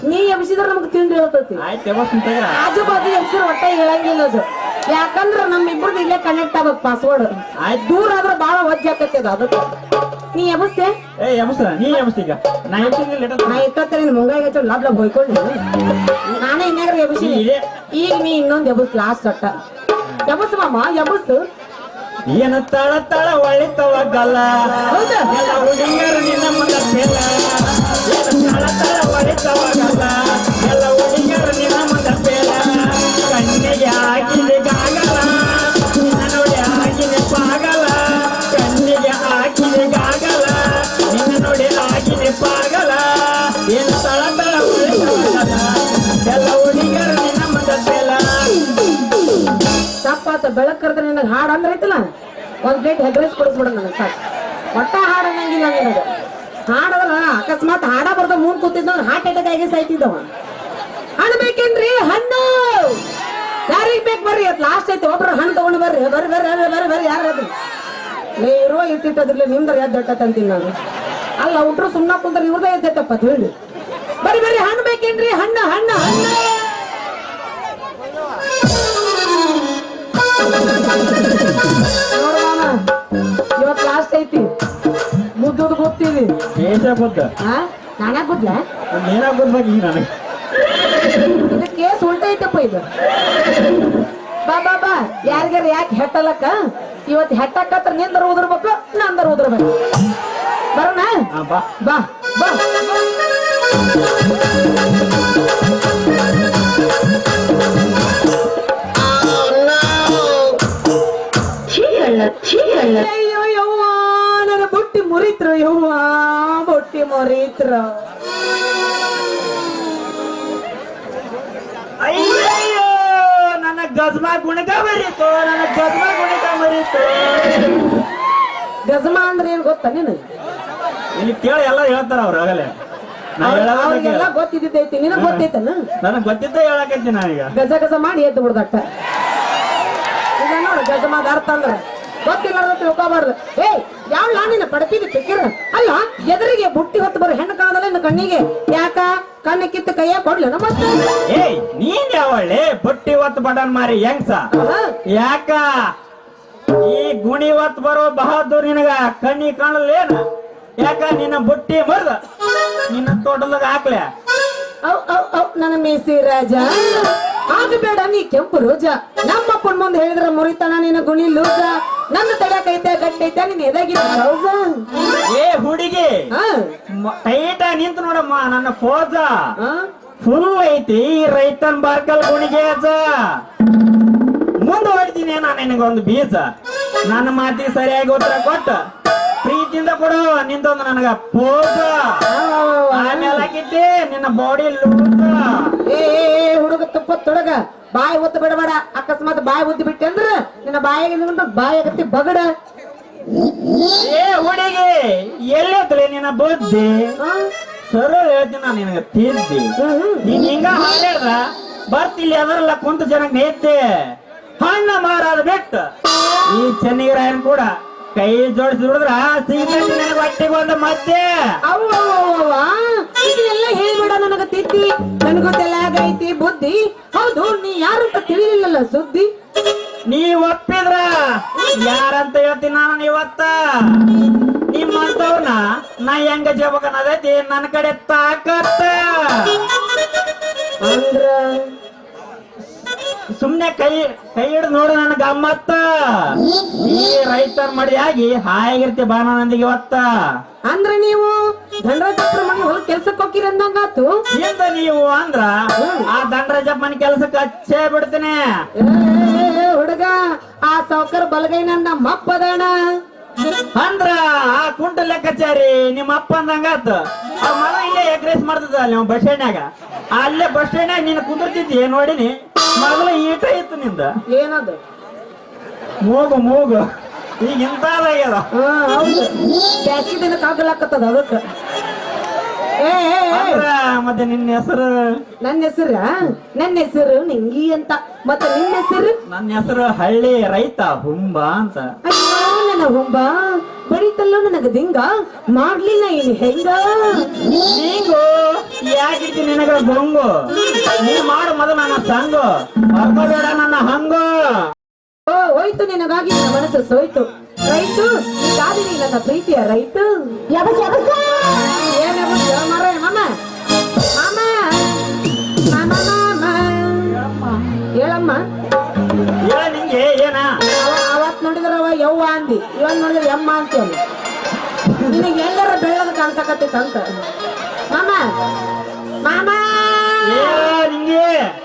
ನೀ ಎಬ್ಸಿದ್ರ ನಮ್ಗೆ ತಿಂಡಿ ಹೇಳ್ತತಿ ಆಜು ಬಾಜು ಎಬ್ಸಿದ್ರ ಒಟ್ಟ ಹೇಳಂಗಿಲ್ಲ ಅದು ಯಾಕಂದ್ರ ನಮ್ಮಿಬ್ರದ್ದು ಇಲ್ಲೇ ಕನೆಕ್ಟ್ ಆಗ್ಬೇಕು ಪಾಸ್ವರ್ಡ್ ದೂರ ಆದ್ರೆ ಬಾಳ ವಜ್ಜೆ ಆಕತಿ ಅದು ಅದಕ್ಕೆ ನೀ ಎಬ್ಸ್ತೆ ನಾ ಇಟ್ಟತ್ತೇನೆ ಮುಂಗಾಯಿ ಹಚ್ಚ ಲಾಭ ಹೋಯ್ಕೊಂಡು ನಾನೇ ಇನ್ಯಾಗ್ರ ಎಬ್ಸಿ ಈಗ ನೀ ಇನ್ನೊಂದು ಎಬ್ಸ್ ಲಾಸ್ಟ್ ಅಟ್ಟ ಎಬಸ್ ಮಾಮ ಎಬಸ್ ಏನ ತಳ ತಳ ಒಳಿತವ ಗಲ್ಲ ಎಲ್ಲ ಹುಡುಗಿಯರು ನಿನ್ನ ಮುಂದ ಬೆಲ್ಲ ಏನ ತಳ ತಳ ಒಳಿತವ ಗಲ್ಲ ಎಲ್ಲ ಹುಡುಗಿಯರು ನಿನ್ನ ಮುಂದ ಬೆಲ್ಲ ಕಣ್ಣಿಗೆ ಹಾಕಿದೆ ಗಾಗಲ ನಿನ್ನ ನೋಡಿ ಹಾಕಿದೆ ಪಾಗಲ ಕಣ್ಣಿಗೆ ಹಾಕಿದೆ ಗಾಗಲ ನಿನ್ನ ನೋಡಿ ಹಾಕಿದೆ ಪಾಗಲ ಏನ ತಳ ತಳ ಒಳಿತವ ಗಲ್ಲ ಎಲ್ಲ ಹುಡುಗಿಯರು ನಿನ್ನ ಮುಂದ ಬೆಲ್ಲ ತಪ್ಪಾತ ಬೆಳಕ್ ಕರೆದ್ರೆ ನಿನಗೆ ಹಾಡು ಅಂದ್ರೆ ಐತಲ್ಲ ಒಂದ್ ಪ್ಲೇಟ್ ಹೆಗ್ ರೈಸ್ ಕೊಡಿಸ್ಬಿಡ ನನಗೆ ಸಾಕು ಒಟ್ಟ ಹಾಡು ಅನ್ನಂಗಿಲ್ಲ ನಿನಗೆ ಹಾಡದಲ್ಲ ಅಕಸ್ಮಾತ್ ಹಾಡ ಬರ್ದ ಮೂನ್ ಕೂತಿದ್ದ ಹಾರ್ಟ್ ಅಟ್ಯಾಕ್ ಆಗಿ ಸಾಯ್ತಿದ್ದವ ಹಣ್ಣು ಬೇಕೇನ್ರಿ ಹಣ್ಣು ಯಾರಿಗ್ ಬೇಕು ಬರ್ರಿ ಅದ್ ಲಾಸ್ಟ್ ಐತಿ ಒಬ್ರು ಹಣ್ಣು ತಗೊಂಡು ಬರ್ರಿ ಬರ್ರಿ ಬರ್ರಿ ಬರ್ರಿ ಬರ್ರಿ ಬರ್ರಿ ಯಾರು ಅದು ಲೇ ಇರುವ ಇಟ್ಟಿಟ್ಟದ್ರಲ್ಲ ನಿಮ್ದ್ರ ಎದ್ದಟ್ಟ ಅಂತೀನಿ ನಾನು ಅಲ್ಲ ಉಟ್ರು ಸುಮ್ಮನೆ ಕುಂದ್ರೆ ಇವ್ರದೇ ಎದ್ದಟ್ಟಪ್ಪ ಅಂತ ಹೇಳಿ ಬರ್ರಿ ಬರ್ರಿ ಹಣ್ಣು ಬೇಕೇನ್ರಿ ಹಣ್ಣು ಹಣ್ಣು ಹಣ್ಣು ನೋಡೋಣ ಇವತ್ ಲಾಸ್ಟ್ ಐತಿ ಮುದ್ದದ ಗೊತ್ತೀವಿ ದೇಶ ಬುದ್ಧ ನಾನ್ಯಾಕ ಗೊತ್ತಲ ನೀನಾಗ ಗೊತ್ತಾಗಿ ನನಗೆ ಇದು ಕೇಸ್ ಉಲ್ಟ ಐತಪ್ಪ ಇದು ಬಾ ಬಾ ಬಾ ಯಾರಿಗಾರ ಯಾಕೆ ಹೆಟ್ಟಲಕ್ಕ ಇವತ್ತು ಹೆಟ್ಟಕ್ಕತ್ರ ನಿಂದರ ಉದರ್ಬೇಕು ನಂದರ ಉದರ್ಬೇಕು ಬರೋಣ ಬಾ ಬಾ ಬಾ ಅಯ್ಯೋ ಯವ್ವ ನನ್ನ ಬೊಟ್ಟಿ ಮುರಿತ್ರು ಯವ್ವ ಬೊಟ್ಟಿ ಮುರಿತ್ರು ಅಯ್ಯಯ್ಯೋ ನನ್ನ ಗಜ್ಮಾ ಗುಣಕ ಮರೀತು ನನ್ನ ಗಜ್ಮಾ ಗುಣಕ ಮರೀತು ಗಜಮ ಅಂದ್ರೆ ಏನ್ ಗೊತ್ತಾ ನೀನು ಇಲ್ಲಿ ಕೇಳಿ ಎಲ್ಲ ಹೇಳ್ತಾರ ಅವ್ರು ಆಗಲೇ ಅವ್ರಿಗೆಲ್ಲ ಗೊತ್ತಿದ್ದೈತಿ ನಿನಗ್ ಗೊತ್ತೈತನ ನನಗ್ ಗೊತ್ತಿದ್ದೆ ಹೇಳಕೈತಿ ನಾನೀಗ ಗಜ ಗಜ ಮಾಡಿ ಎದ್ದು ಬಿಡ್ದಟ್ಟ ಈಗ ನೋಡು ಗಜಮಾದ ಅರ್ಥ ಅಂದ್ರ ಗೊತ್ತಿಲ್ಲ ತಿಳ್ಕೊಬಾರ್ದು ಏಯ್ ಯಾವ ನಾನಿನ ಪಡತಿಗೆ ಸಿಕ್ಕಿರ ಅಲ್ಲ ಎದುರಿಗೆ ಬುಟ್ಟಿ ಹೊತ್ತು ಬರೋ ಹೆಣ್ಣು ಕಾಣದಲ್ಲ ಇನ್ನು ಕಣ್ಣಿಗೆ ಯಾಕ ಕಣ್ಣು ಕಿತ್ತು ಕೈಯ ಕೊಡ್ಲೇನ ಮತ್ತೆ ಏಯ್ ನೀನ್ ಯಾವಳ್ಳಿ ಬುಟ್ಟಿ ಹೊತ್ತು ಬಡನ್ ಮಾರಿ ಹೆಂಗ್ಸ ಯಾಕ ಈ ಗುಣಿ ಹೊತ್ತು ಬರೋ ಬಹದ್ದೂರ್ ನಿನಗ ಕಣ್ಣಿ ಕಾಣಲೇನ ಯಾಕ ನಿನ್ನ ಬುಟ್ಟಿ ಮರ್ದ ನಿನ್ನ ತೋಟದಾಗ ಹಾಕ್ಲೆ ಅವ್ ಅವ್ ಅವ್ ನನ್ನ ಮೀಸಿ ರಾಜ ಆಗಬೇಡ ನೀ ಕೆಂಪು ರೋಜ ನಮ್ಮಪ್ಪನ ಮುಂದೆ ಹೇಳಿದ್ರ ಮುರಿತಾನ ನಿನ್ನ ಗುಣಿ ಲೂಜ ನನ್ನ ತಡಕೈತೆ ಗಟ್ಟೈತೆ ನೀನ್ ಎದಾಗಿನ ಹೌಸ ಏ ಹುಡುಗಿ ಟೈಟ ನಿಂತು ನೋಡಮ್ಮ ನನ್ನ ಫೋಜ ಫುಲ್ ಐತಿ ರೈತನ್ ಬಾರ್ಕಲ್ ಗುಣಿಗೆ ಮುಂದೆ ಹೊಡ್ತೀನಿ ನಾನು ನಿನಗೊಂದು ಬೀಜ ನನ್ನ ಮಾತಿ ಸರಿಯಾಗಿ ಉತ್ತರ ಕೊಟ್ಟ ಪ್ರೀತಿಯಿಂದ ಕೊಡು ನಿಂತೊಂದು ನನಗ ಪೋಜ ಆಮೇಲೆ ಹಾಕಿದ್ದೆ ನಿನ್ನ ಬಾಡಿ ಲೂಜ ಏ ಹುಡುಗ ತುಪ್ಪ ತೊಡಗ ಬಾಯಿ ಒತ್ತು ಬಿಡಬೇಡ ಅಕಸ್ಮಾತ್ ಬಾಯಿ ಒದ್ದು ಬಿಟ್ಟೆ ಅಂದ್ರ ನಿನ್ನ ಬಾಯಿಗೆ ಬಾಯಿ ಆಗತ್ತಿ ಬಗಡ ಏ ಹುಡುಗಿ ಎಲ್ಲೈತ್ಲೆ ನಿನ್ನ ಬುದ್ಧಿ ಸರ ಹೇಳ್ತೀನಿ ನಾನು ನಿನಗ ತಿದ್ದಿ ನೀನ್ ಹಿಂಗ ಹಾಡ್ಯಾಡ್ದ ಬರ್ತಿಲ್ಲಿ ಅದರಲ್ಲ ಕುಂತ ಜನಕ್ ನೇತೆ ಹಣ್ಣ ಮಾರಾದ ಬಿಟ್ಟು ಈ ಚೆನ್ನಿಗರಾಯನ್ ಕೂಡ ಕೈ ಜೋಡಿಸಿ ದುಡಿದ್ರ ಸಿಗ್ತೈತಿ ನನಗೆ ಹೊಟ್ಟಿಗೆ ಒಂದು ಮಧ್ಯೆ ಇದನ್ನೆಲ್ಲ ಹೇಳ್ಬೇಡ ನನಗ ತಿದ್ದಿ ನನ್ಗೊತ್ತೆಲ್ಲ ಆಗೈತಿ ಬುದ್ಧಿ ಹೌದು ನೀ ಯಾರು ಅಂತ ತಿಳಿಲಿಲ್ಲಲ್ಲ ಸುದ್ದಿ ನೀ ಒಪ್ಪಿದ್ರ ಯಾರಂತ ಹೇಳ್ತೀನಿ ನಾನು ಇವತ್ತ ನಿಮ್ಮಂತವ್ರನ್ನ ನಾ ಹೆಂಗ ಜಬಕನದೈತಿ ನನ್ನ ಕಡೆ ತಾಕತ್ತ ಅಂದ್ರ ಸುಮ್ನೆ ಕೈ ಹಿಡಿದು ನೋಡು ನನ್ನ ಗಮ್ಮತ್ತ ಈ ರೈತರ ಮಡಿಯಾಗಿ ಹಾಯಾಗಿರ್ತಿ ಬಾನಂದಿಗೆ ಇವತ್ತ ಅಂದ್ರ ನೀವು ಧನರಾಜಪ್ಪ ಮನೆ ಹೊಲ ಕೆಲ್ಸಕ್ಕೆ ಹೋಗಿರ ಅಂದಂಗಾತು ಹಿಂದ ನೀವು ಅಂದ್ರ ಆ ದಂಡರಾಜಪ್ಪ ಮನೆ ಕೆಲ್ಸಕ್ಕೆ ಹಚ್ಚೇ ಬಿಡ್ತೀನಿ ಹುಡುಗ ಆ ಸೌಕರ್ ಬಲಗೈ ನನ್ನ ಮಪ್ಪದಣ ಅಂದ್ರ ಆ ಕುಂಟ ಲೆಕ್ಕಾಚಾರಿ ನಿಮ್ಮ ಅಪ್ಪ ಅಂದಂಗಾತ ಆ ಮಗ ಇಲ್ಲೇ ಎಗ್ರೆಸ್ ಮಾಡ್ತದ ಅಲ್ಲಿ ನಾವು ಬಸ್ ಸ್ಟ್ಯಾಂಡ್ನಾಗ ಅಲ್ಲೇ ಬಸ್ ಸ್ಟ್ಯಾಂಡ್ನಾಗ ನೀನು ಕುಂದಿರ್ತಿದ್ದಿ ನೋಡಿನಿ ಮೊದಲು ಈಟ ಇತ್ತು ನಿಂದ ಏನದು ಮೂಗು ಈಗ ಇಂತಾಗ್ಯದ ಹೌದು ಜಾಸ್ತಿ ದಿನಕ್ಕೆ ಆಗಲಾಕತ್ತದ ಅದಕ್ಕ ಮತ್ತೆ ನಿನ್ನ ಹೆಸರು ನನ್ನ ಹೆಸರು ನಿಂಗಿ ಅಂತ ಮತ್ತೆ ನಿನ್ನ ಹೆಸರು ನನ್ನ ಹೆಸರು ಹಳ್ಳಿ ರೈತ ಹುಂಬ ಅಂತ ಅಯ್ಯೋ ನನ್ನ ಹುಂಬ ಬರೀತಲ್ಲೋ ನನಗ ದಿಂಗ ಮಾಡ್ಲಿಲ್ಲ ಏನು ಹೆಂಗ ನೀಂಗು ಯಾಕಿರ್ತಿ ನಿನಗ ಬೊಂಗು ನೀ ಮಾಡು ಮೊದಲು ನನ್ನ ಸಂಗು ಬರ್ಕೋಬೇಡ ನನ್ನ ಹಂಗು ಓ ಹೋಯ್ತು ನಿನಗಾಗಿ ನನ್ನ ಮನಸ್ಸು ಸೋಯ್ತು ರೈತು ಈಗಾಗಲೇ ನನ್ನ ಪ್ರೀತಿಯ ರೈತು ಹೇಳಮ್ಮ ಹೇಳ ನಿಂಗೆ ಏನ ಅವತ್ ನೋಡಿದ್ರವ ಯವ್ವ ನಿನಗೆ ಎಲ್ಲರ ಬೆಳ್ಳದ ಕಾಣ್ಸಕತ್ತಿತ್ತಂತ ಮಾಮ ಮಾಮ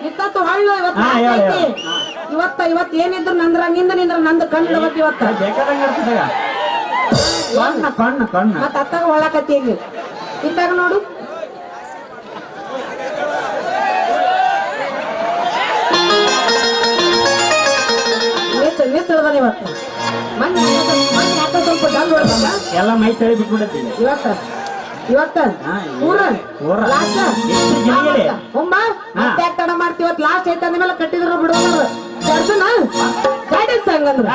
ಇತ್ತತ್ತು ಹಳ್ಳು ಇವತ್ತು ಹಾ, ಹೇಳು, ಐತಿ. ಇವತ್ತು ಏನಿದ್ರು ನಿಂದ್ರ ನಂದು ಕಣ್ಣು ಇವತ್ತು ಕಣ್ಣ ಮತ್ತ ಅತ್ತಾಗ ಒಳಕತ್ತಿ ಇಲ್ಲಿ ಇತ್ತಾಗ ನೋಡು ನಿಲ್ಸಳ್ದಾನೆ ಇವತ್ತು ಮನೆ ಯಾಕ ಸ್ವಲ್ಪ ಡಲ್ ಹೊಡ್ದಲ್ಲ ಎಲ್ಲ ಮೈ ತಳಿ ಬಿಟ್ಬಿಡತ್ತಿ ಇವತ್ತ ಊರ ಊರ. ಲಾಸ್ಟ್ ಎಷ್ಟು ಜಿಲ್ಲೆಯಲ್ಲಿ? ಒಮ್ಮ ಮತ್ತೆ ತಡ ಮಾಡ್ತೀವಿ ಇವತ್ತು ಲಾಸ್ಟ್ ಐತೆ ಅಂದ್ಮೇಲೆ ಕಟ್ಟಿದ್ರು ಬಿಡೋಣ ದರ್ಶನ ಗೈಡೆನ್ಸ್ ಹಂಗಂದ್ರ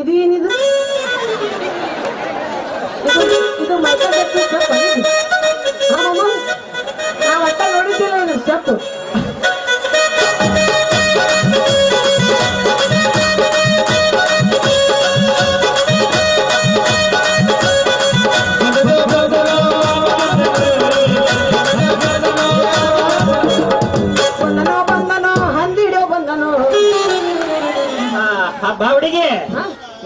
ಇದು ಏನಿದು ಇದು ಮೈಕಲ್ ಜಾಕ್ಸನ್ ಸ್ಟೆಪ್ ಅಲ್ಲ? ಹಾ ಮಾಮ, ನಾ ಒಟ್ಟ ನೋಡಿದ್ದಿಲ್ಲ ಇದು ಸ್ಟೆಪ್. ಬಂದನೋ ಹಂದಿಡೋ ಬಂದನೋ. ಹಬ್ಬ ಹುಡುಗಿ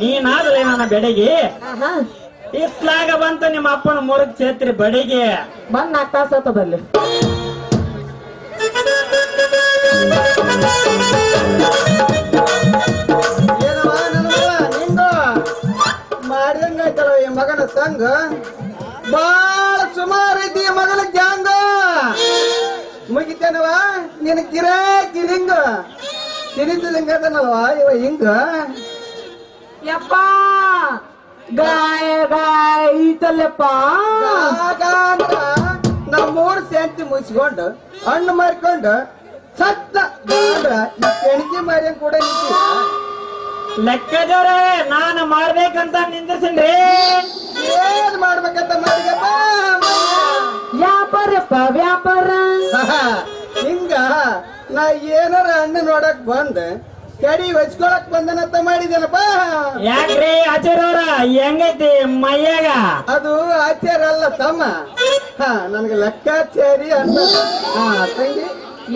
ನೀನಾದ್ರೆ ನನ್ನ ಬೆಡಗಿ ಆಹಾ, ಇತ್ಲಾಗ ಬಂತು ನಿಮ್ಮ ಅಪ್ಪನ ಮೂರಕ್ ಚೇತ್ರಿ ಬಡಿಗೆ ಬಂದ್ 4 ತಾಸ ಆತದಲ್ಲಿ. ಏನವ ನನ್ನ ನಿಂಗ ಮಾಡಿದಂಗಾಯ್ತಲ್ಲ ಈ ಮಗನ ಸಂಘ. ಬಾಳ ಸುಮಾರು ಐತಿ ಈ ಮಗನ ಗ್ಯಾಂಗ. ಮುಗಿತೇನವ ನಿನ್ ಗಿರಾಕಿ ಹಿಂಗ ತಿನಿಸಿದಂಗ ಅದನಲ್ವ ಇವ ಹಿಂಗ. ಯಪ್ಪ ಗಾಯ ಗಾಯ ಈತಲ್ಲಪ್ಪ. ನಮ್ಮೂರ್ ಶಾಂತಿ ಮುಗಿಸ್ಕೊಂಡು ಹಣ್ಣು ಮಾರ್ಕೊಂಡು ಸತ್ತ ಅಂದ್ರ ಈ ಕೆಣಕಿ ಮಾರಿ ಕೂಡ ನಿಂತಿಲ್ಲ. ಲೆಕ್ಕದವ್ರೆ ನಾನು ಮಾಡ್ಬೇಕಂತ ನಿಂದಿರ್ಸಿನ್ರಿ. ಏನ್ ಮಾಡ್ಬೇಕಂತ ಮಾಡಿಗಪ್ಪ ವ್ಯಾಪಾರಪ್ಪ ವ್ಯಾಪಾರ. ಹಿಂಗ ನಾ ಏನಾರ ಹಣ್ಣು ನೋಡಕ್ ಬಂದ್ ಕಡಿ ಹೊಚ್ಕೊಳಕ್ ಬಂದನಂತ ಮಾಡಿದೇನಪ್ಪ. ಯಾಕ್ರಿ ಆಚಾರ್ಯವ್ರ ಹೆಂಗೈತಿ ಮೈಯಾಗ? ಅದು ಆಚಾರ ಅಲ್ಲ ತಮ್ಮ, ನನ್ಗೆ ಲೆಕ್ಕಾಚಾರಿ ಅನ್ನ. ತಂಗಿ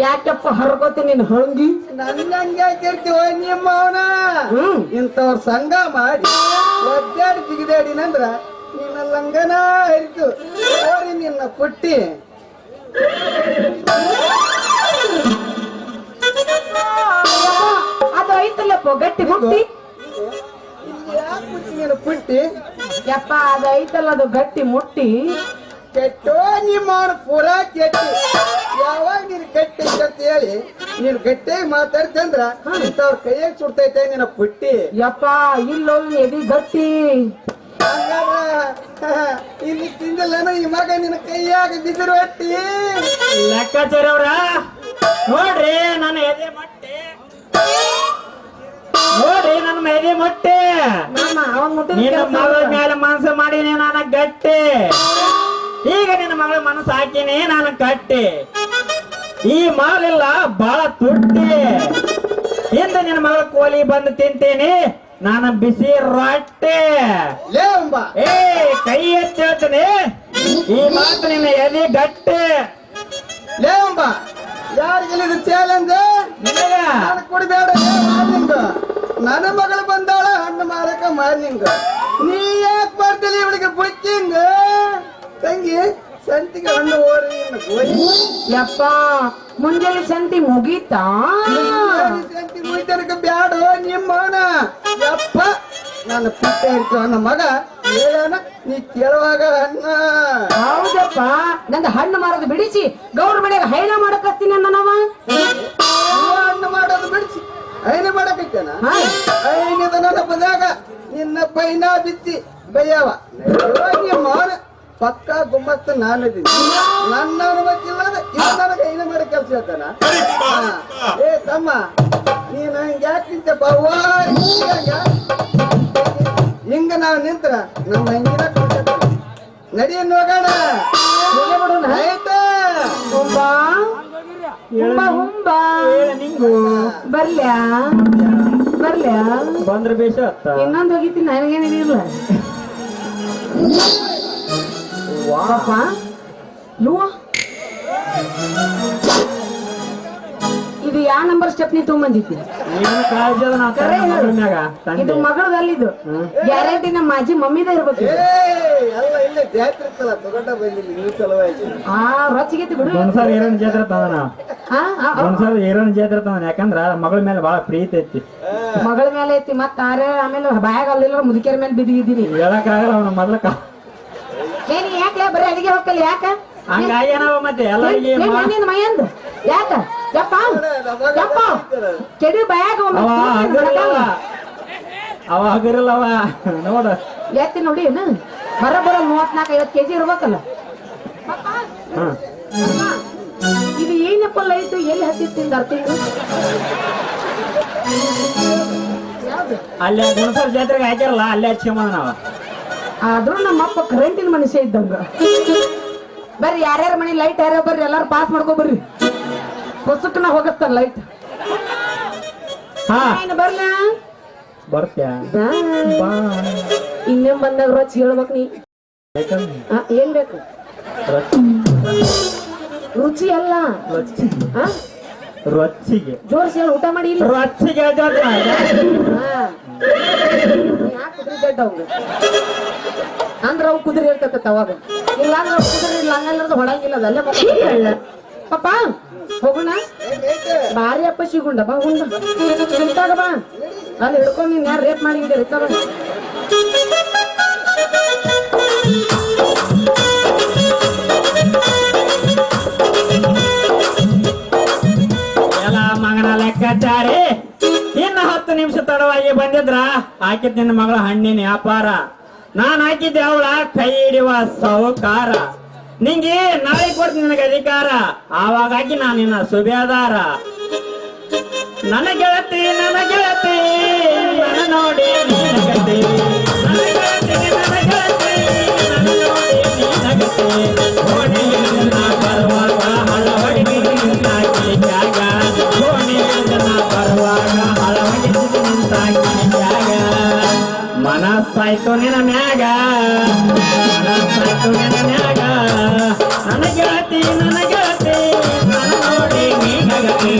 ಯಾಕಪ್ಪ ಹರ್ಕೋತಿ ನೀನ್ ಹಂಗಿ? ನನ್ನಂಗೆ ಕೇಳ್ತೀವ ನಿಮ್ಮ ಅವನ ಇಂಥವ್ರ ಸಂಘ ಮಾಡಿ ಒದ್ದಾಡಿ ಜಿಗಿದಾಡಿನಂದ್ರ ನಿನ್ನ ಲಂಗನ ಹರಿತು ನೋಡಿ ನಿನ್ನ ಪುಟ್ಟಿ. ಅದು ಐತಲ್ಲಪ್ಪ ಗಟ್ಟಿ ಮುಟ್ಟಿ. ಯಾಕೆ ಪುಟ್ಟಿ ನಿನ್ನ ಪುಟ್ಟಿ? ಯಪ್ಪ ಅದು ಐತಲ್ಲ ಅದು ಗಟ್ಟಿ ಮುಟ್ಟಿ. ಕೆಟ್ಟೋ ನಿಮ್ಮ ಅವನ ಪೂರಾ ಕೆಟ್ಟಿ. ಯಾವಾಗ ನೀನು ಗಟ್ಟಿ ಅಂತ ಹೇಳಿ ನೀನು ಗಟ್ಟಿಯಾಗಿ ಮಾತಾಡ್ತಂದ್ರ ಇಂಥವ್ರ ಕೈಯಾಗ ಸುಡ್ತೈತೆ ನಿನ್ನ ಪುಟ್ಟಿ. ಯಪ್ಪ ಇಲ್ಲೋ ಎದಿ ಗಟ್ಟಿ. ಹಂಗಾದ್ರ ಇಲ್ಲಿ ತಿಂದಲ್ಲನ ಈ ಮಗ ನಿನ್ನ ಕೈಯಾಗ ಬಿಸಿರು ಹೊಟ್ಟಿ. ಲೆಕ್ಕಾಚಾರ್ಯವ್ರ ನೋಡ್ರಿ ನನ್ನ ಎದೆ ಮೊಟ್ಟೆ, ನೋಡ್ರಿ ನನ್ನ ಎದೆ ಮೊಟ್ಟೆ. ಅವನ್ ಮುಟ್ಟಿ ನಿನ್ನ ಮಗಳ ಮೇಲೆ ಮನಸ್ಸು ಮಾಡೀನಿ ನಾನು ಗಟ್ಟಿ. ಈಗ ನಿನ್ನ ಮಗಳ ಮನಸ್ಸು ಹಾಕಿನಿ ನಾನು ಕಟ್ಟಿ. ಈ ಮಾಲಿಲ್ಲ ಬಾಳ ತುಟ್ಟಿ. ಇಂದ ನಿನ್ನ ಮಗಳ ಕೋಲಿ ಬಂದು ತಿಂತೀನಿ ನಾನು ಬಿಸಿ ರೊಟ್ಟಿ. ಲೇ ಅಂಬ ಏ ಕೈ ಎತ್ತಿ ಹೇಳ್ತೀನಿ ಈ ಮಾತು ನಿನ್ನ ಎದೆ ಗಟ್ಟಿ. ಲೇ ಅಂಬ ಯಾರಿಗಿಲ್ಲ ಚಾಲೆಂಜ್ ನಿನಗ ನಾನು ಕುಡಿಬೇಡ ಮಾರ್ನಿಂಗ್. ನನ್ನ ಮಗಳು ಬಂದಾಳ ಹಣ್ಣು ಮಾರಕ ಮಾರ್ನಿಂಗ್. ನೀ ಯಾಕೆ ಮಾಡ್ತಿಲ್ಲ ಇವಳಿಗೆ ಬುಕ್ಕಿಂಗ್? ತಂಗಿ ಸಂತಿಗೆ ಹಣ್ಣು ಓರಿ ಯಪ್ಪ ಮುಂಜಾನೆ ಸಂತಿ ಮುಗೀತಾ? ಸಂತಿ ಮುಗಿತನಕ ಬ್ಯಾಡು ನಿಮ್ಮವನ. ಯಪ್ಪ ನನ್ನ ಪುಟ್ಟ ಇರ್ತು ನನ್ನ ಮಗ ಹೇಳೋಣ ನೀ ಕೇಳುವಾಗ ಅನ್ನ. ಹೌದಪ್ಪ ನಂದು ಹಣ್ಣು ಮಾರೋದು ಬಿಡಿಸಿ ಗೌಡ್ರ ಮನೆಗೆ ಹೈನ ಮಾಡಕ್ ಹಸ್ತೀನಿ ಅನ್ನವ. ಹಣ್ಣು ಮಾಡೋದು ಬಿಡಿಸಿ ಐನ ಮಾಡಕೈತೇನ? ಐನದ ನನ್ನ ಪದಾಗ ನಿನ್ನ ಪೈನ ಬಿಚ್ಚಿ ಬಯ್ಯವ ನಿಮ್ಮವನ ಪಕ್ಕ ಗುಮ್ಮತ್ತ ನಾನಿದ್ದೀನಿ. ನನ್ನ ಅನುಮತಿ ಇಲ್ಲದ ಇದು ನನಗೆ ಐನ ಮಾಡೋ ಕೆಲಸ ಹೇಳ್ತಾನ. ಏ ತಮ್ಮ ನೀನು ಹಂಗ ಯಾಕೆ ನಿಂತಪ್ಪ? ಹಿಂಗ ನಾವು ನಿಂತ್ರ ನಮ್ಮ ಹಂಗಿನ ನಡಿಯನ್ನು ಹೋಗೋಣ ಆಯ್ತಾ? ಹುಂಬಾ ಹುಂಬಾ ಹುಂಬಾ ನಿಂಗು ಬರ್ಲ್ಯಾ ಬರ್ಲ್ಯಾ ಬಂದ್ರ ಬೇಷ ಅತ್ತ. ಇನ್ನೊಂದು ಹೋಗಿತೀನಿ ನನಗೇನಿಲ್ಲ. ಪಾಪ ಇವ ಇದು ಯಾವ ನಂಬರ್ ಸ್ಟೆಪ್ ನೀ ತಗೊಂಬಂದಿದ್ದಿ? ಏನು ಕಾಳಜಿ ಅದ ನಾ ಕರೆ ಹೇಳು. ಮ್ಯಾಗ ಇದು ತಂದೆ ಮಗಳದಲ್ಲಿದ್ದು ಗ್ಯಾರಂಟಿ ನಮ್ಮ ಅಜ್ಜಿ ಮಮ್ಮಿದ ಇರ್ಬೇಕು ಇದು. ಎಲ್ಲ ಇಲ್ಲ ಜಾತ್ರೆ ಇರ್ತಲ್ಲ ತಗೊಂಡ ಬಂದಿಲ್ಲ ನೀವು ಸಲುವಾಗಿ. ಆ ರೊಚ್ಚಿಗೆತ್ತಿ ಬಿಡು. ಒಂದ್ಸಲ ಏರನ್ ಜಾತ್ರೆ ತಂದನ, ಆ, ಆ, ಆ, ಒಂದ್ಸಲ ಏರನ್ ಜಾತ್ರೆ ತಂದನ. ಯಾಕಂದ್ರ ಮಗಳ ಮೇಲೆ ಬಹಳ ಪ್ರೀತಿ ಐತಿ. ಮಗಳ ಮೇಲೆ ಐತಿ ಮತ್ತ ಆಮೇಲೆ ಬಾಯಾಗ ಅಲ್ಲಿಲ್ಲ ಮುದುಕಿಯರ ಮೇಲೆ ಬಿದ್ದಿದ್ದೀನಿ. ಹೇಳಕ್ ಆಗಲ್ಲ ಅವನ ಮೊದ್ಲ ಏನ್ ಯಾಕೆ ಬರೀ ಅಡಿಗೆ ಹೋಗಲ್ಲ ಯಾಕ? ಹಂಗಾಗಿ ನಾವ ಮತ್ತೆ ಎಲ್ಲರಿಗೆ ನಿನ್ನ ಮೈಯಂದ ಯಾಕ? ಯಪ್ಪ ಯಪ್ಪ ಕೆಡಿ ಬಾಯಾಗ ಒಮ್ಮೆ ಅವ ಹಗರಿಲ್ಲವ, ಅವ ಹಗರಿಲ್ಲವ ನೋಡ. ಎತ್ತಿ ನೋಡಿ ಏನು ಬರೋಬ್ಬರ 34-50 kg ಇರ್ಬೇಕಲ್ಲ. ಹ ಇದು ಏನಪ್ಪ ಲೈಟು ಎಲ್ಲಿ ಹತ್ತಿತ್ತಿಂದ ಅರ್ಥ ಹೌದು ಅಲ್ಲೇ ಗುಣಸರ್ ಜಾತ್ರೆಗೆ ಹಾಕ್ಯಾರಲ್ಲ ಅಲ್ಲೇ ಹಚ್ಕೊಂಬಂದ ನಾವ. ಆದ್ರೂ ನಮ್ಮಪ್ಪ ಕರೆಂಟಿನ ಮನುಷ್ಯ ಇದ್ದಂಗ. ಬರ್ರಿ ಯಾರ್ಯಾರ ಮನಿ ಲೈಟ್ ಯಾರ್ಯಾರ ಬರ್ರಿ ಎಲ್ಲಾರು ಪಾಸ್ ಮಾಡ್ಕೊ ಬರ್ರಿ. ಹೊಸಕ್ಕನ ಹೋಗಸ್ತಾರ ಲೈಟ್. ಹಾ ಏನು ಬರ್ಲ ಬರ್ತ್ಯಾ ಇನ್ನೇಮ್ ಬಂದಾಗ ರೊಚ್ಚ ಹೇಳ್ಬೇಕ್ ನೀ. ಆ, ಏನ್ ಬೇಕು? ರುಚಿ ಅಲ್ಲ ಆ? ರೊಚ್ಚಿಗೆ ಜೋರ್ಸಿ ಹೇಳಿ ಊಟ ಮಾಡಿ ಇಲ್ಲ. ರೊಚ್ಚಿಗೆ ಯಾಕೆ ಕುದುರೆ ಗಡ್ಡ ಅವಂಗ ಅಂದ್ರ ಅವ್ ಕುದುರೆ ಇರ್ತೈತ ಅವಾಗ. ಇಲ್ಲ ಅಂದ್ರೆ ಅವ್ ಕುದುರೆ ಇಲ್ಲ ಹಂಗಲ್ಲ ಹೊಡಂಗಿಲ್ಲ ಅದಲ್ಲೇ ಪಾಪ ಹೋಗೋಣ. ಬಾರಿ ಅಪ್ಪ ಸಿಗುಂಡ ಬಾ ಹುಂಡ ನಿಂತಾಗ ಬಾ ಅಲ್ಲಿ ಹಿಡ್ಕೊಂಡು ನೀನ್ ಯಾರು ರೇಪ್ ಮಾಡಿದ್ರೆ ಇರ್ತಾವ. ಎಲ್ಲ ಮಗನ ಲೆಕ್ಕಾಚಾರಿ ಇನ್ನು 10 ನಿಮಿಷ ತಡವಾಗಿ ಬಂದಿದ್ರ ಹಾಕಿದ್ ನಿನ್ನ ಮಗಳ ಹಣ್ಣಿನ ವ್ಯಾಪಾರ. ನಾನ್ ಹಾಕಿದ್ದೆ ಅವಳ ಕೈ ಹಿಡಿಯುವ ಸಾಹುಕಾರ. ನಿಂಗೆ ನಾಳೆ ಕೊಡ್ತೀನಿ ನಿನಗೆ ಅಧಿಕಾರ, ಆವಾಗ ಹಾಕಿ ನಾನು ನಿನ್ನ ಸುಬೇದಾರ. ನನ್ನ ಗೆಳತಿ ನನ್ನ ನೋಡಿ ನೀನಗತಿ, ನನ್ನ ಗೆಳತಿ ನನ್ನ ನೋಡಿ ನೀನಗತಿ. ಓಣಿಯಿಂದ ಬರುವಾಗ ಹಳವಡಿ ನಿಂತಾಕಿ ಜಾಗ, ಓಣಿಯಿಂದ ಬರುವಾಗ ಹಳವಡಿ ನಿಂತಾಕಿ ಜಾಗ. ಮನಸ್ಸಾಯ್ತು ನಿನ್ನ ಮ್ಯಾಗ, ಮನಸ್ಸಾಯ್ತು ನಿನ್ನ ಮ್ಯಾಗ. ನನ್ನ ಗೆಳತಿ ನನ್ನ ನೋಡಿ ನೀನಗತಿ.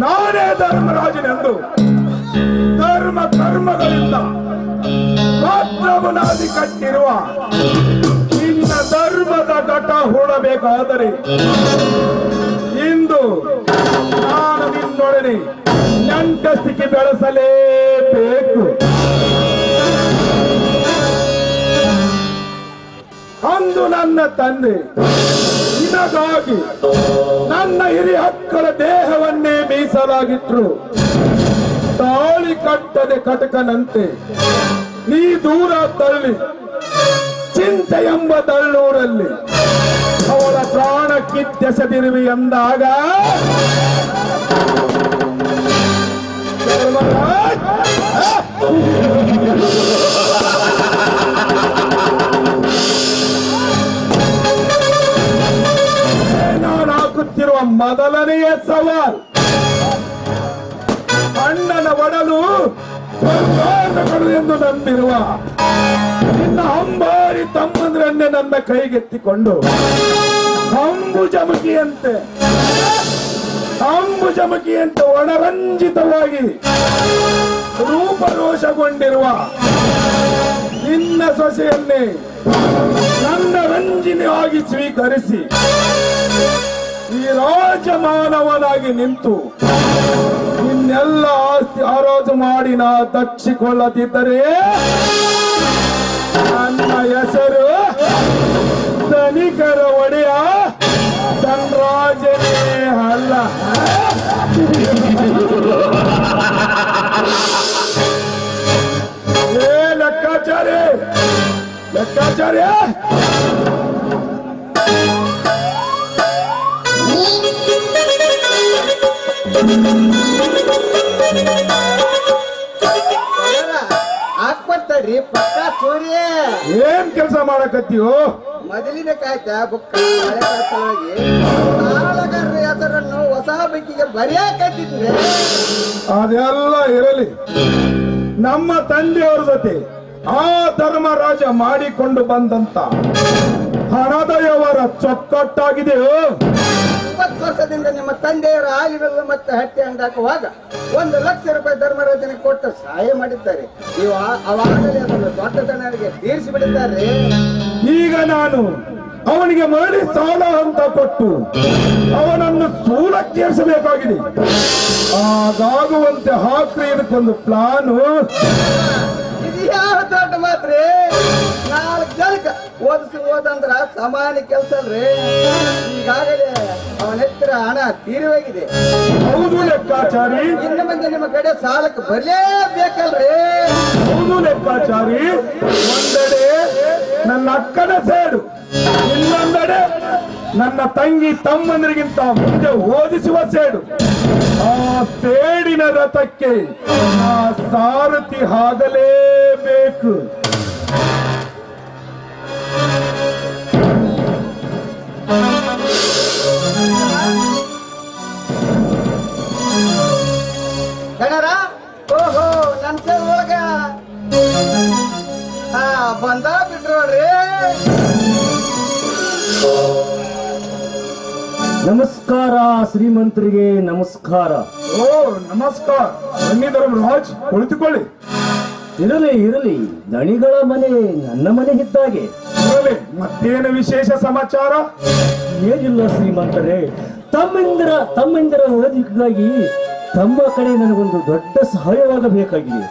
ನಾನೇ ಧರ್ಮರಾಜನೆಂದು ಧರ್ಮಗಳಿಂದ ಮಾತ್ರವನಾದಿ ಕಟ್ಟಿರುವ ನಿನ್ನ ಧರ್ಮದ ಘಟ ಹೂಡಬೇಕಾದರೆ ಇಂದು ನಾನು ನಿನ್ನೊಡನೆ ನಂಟಸ್ತಿಕೆ ಬೆಳೆಸಲೇಬೇಕು. ಅಂದು ನನ್ನ ತಂದೆ ನಿನಗಾಗಿ ನನ್ನ ಹಿರಿಯ ಮಕ್ಕಳ ದೇಹವನ್ನೇ ಮೀಸಲಾಗಿಟ್ರು. ತಾಳಿ ಕಟ್ಟದೆ ಕಟಕನಂತೆ ನೀ ದೂರ ತಳ್ಳಿ ಚಿಂತೆ ಎಂಬ ತಳ್ಳೂರಲ್ಲಿ ಅವಳ ಪ್ರಾಣ ಕಿತ್ತೆಸೆದಿರುವಿ ಎಂದಾಗ ಧರ್ಮರಾಜ್, ನಾನು ಹಾಕುತ್ತಿರುವ ಮೊದಲನೆಯ ಸವಾಲ್, ಅಣ್ಣನ ಒಡಲು ಸ್ವರ್ಗಾಂತಗಳು ಎಂದು ನಂಬಿರುವ ನಿನ್ನ ಅಂಬಾರಿ ತಮ್ಮಂದ್ರನ್ನೇ ನನ್ನ ಕೈಗೆತ್ತಿಕೊಂಡು ಅಂಬುಜಮುಖಿಯಂತೆ ಒಣರಂಜಿತವಾಗಿ ರೂಪರೋಷಗೊಂಡಿರುವ ನಿನ್ನ ಸೊಸೆಯನ್ನೇ ನನ್ನ ರಂಜಿನಿಯಾಗಿ ಸ್ವೀಕರಿಸಿ ಈ ರಾಜಮಾನವನಾಗಿ ನಿಂತು ಇನ್ನೆಲ್ಲ ಆಸ್ತಿ ಹರಾಜು ಮಾಡಿ ನಾ ದಕ್ಷಿಕೊಳ್ಳದಿದ್ದರೆ ನನ್ನ ಹೆಸರು ಧನಿಕರ ಒಡೆಯ ಧನರಾಜನೇ ಅಲ್ಲ. ಏ ಲೆಕ್ಕಾಚಾರ್ಯ, ಹಾಕ್ಬರ್ತಾರ್ರಿ ಪಕ್ಕ ಸೂರ್ಯ ಏನ್ ಕೆಲಸ ಮಾಡಕತ್ತೀವೋ? ಮೊದಲಿನ ಕಾಯ್ತ ಬುಕ್ಕ ಹಳೆ ಕಾಲವಾಗಿ ಸಾಲಗಾರರ ಹೆಸರನ್ನು ಹೊಸ ಬೈಕಿಗೆ ಬರೆಯಕತ್ತಿದ್ರೆ ಅದೆಲ್ಲ ಇರಲಿ. ನಮ್ಮ ತಂದೆಯವರ ಜೊತೆ ಆ ಧರ್ಮರಾಜ ಮಾಡಿಕೊಂಡು ಬಂದಂತ ಹಣದಯವರ ಚೊಕ್ಕಟ್ಟಾಗಿದೆಯೋ? 20 ವರ್ಷದಿಂದ ನಿಮ್ಮ ತಂದೆಯರ ಆಲಿವೆಲ್ಲ ಮತ್ತೆ ಹಟ್ಟಿ ಅಂಗಾಕುವಾಗ 1 ಲಕ್ಷ ರೂಪಾಯಿ ಧರ್ಮರಾಜನಿಗೆ ಕೊಟ್ಟು ಸಹಾಯ ಮಾಡಿದ್ದಾರೆ. ನೀವು ಅವಾಗಲೇ ಅದನ್ನು ದೊಡ್ಡತನರಿಗೆ ತೀರಿಸಿ ಬಿಡಿದ್ದಾರೆ. ಈಗ ನಾನು ಅವನಿಗೆ ಮರಳಿ ಸಾಲ ಅಂತ ಕೊಟ್ಟು ಅವನನ್ನು ಸೂಲಕ್ಕೇರಿಸಬೇಕಾಗಿದೆ. ಹಾಗಾಗುವಂತೆ ಹಾಕ್ರಿ ಇದಕ್ಕೊಂದು ಪ್ಲಾನು. ಇದು ಯಾವ ದೊಡ್ಡ ಮಾತ್ರಿ? 4 ಜನಕ್ಕೆ ಓದಂದ್ರ ಸಾಮಾನ್ಯ ಕೆಲಸ ಅಲ್ರಿ. ಈಗಾಗಲೇ ಅವನ ಹತ್ರ ಹಣ ತೀರಿ ಹೋಗಿದೆ. ಹೌದು ಲೆಕ್ಕಾಚಾರಿ, ಇನ್ನು ಮುಂದೆ ನಿಮ್ಮ ಕಡೆ ಸಾಲಕ್ಕೆ ಬರಲೇಬೇಕಲ್ರಿ. ಹೌದು ಲೆಕ್ಕಾಚಾರಿ. ಒಂದೆಡೆ ನನ್ನ ಅಕ್ಕನ ಸೇಡು, ಇನ್ನೊಂದೆಡೆ ನನ್ನ ತಂಗಿ ತಮ್ಮಂದರಿಗಿಂತ ಮುಂದೆ ಓದಿಸುವ ಸೇಡು. ಆ ಸೇಡಿನ ರಥಕ್ಕೆ ಆ ಸಾರಥಿ ಆಗಲೇಬೇಕು. ಗಣರ ಓಹೋ ನನ್ನ ಕೈ ಒಳಗ ಬಂದ ಬಿಟ್ರೋಡ್ರಿ. ನಮಸ್ಕಾರ ಶ್ರೀಮಂತರಿಗೆ ನಮಸ್ಕಾರ. ಓ ನಮಸ್ಕಾರ. ಬನ್ನಿ ಧರ್ಮರಾಜ್, ಕುಳಿತುಕೊಳ್ಳಿ. ಇರಲಿ ಇರಲಿ, ದಣಿಗಳ ಮನೆ ನನ್ನ ಮನೆ ಇದ್ದಾಗೆ. ಇರಲಿ, ಮತ್ತೇನು ವಿಶೇಷ ಸಮಾಚಾರ? ಏನಿಲ್ಲ ಶ್ರೀಮಂತರೇ, ತಮ್ಮಿಂದರ ಓದಿಗಾಗಿ ತಮ್ಮ ಕಡೆ ನನಗೊಂದು ದೊಡ್ಡ ಸಹಾಯವಾಗಬೇಕಾಗಿದೆ.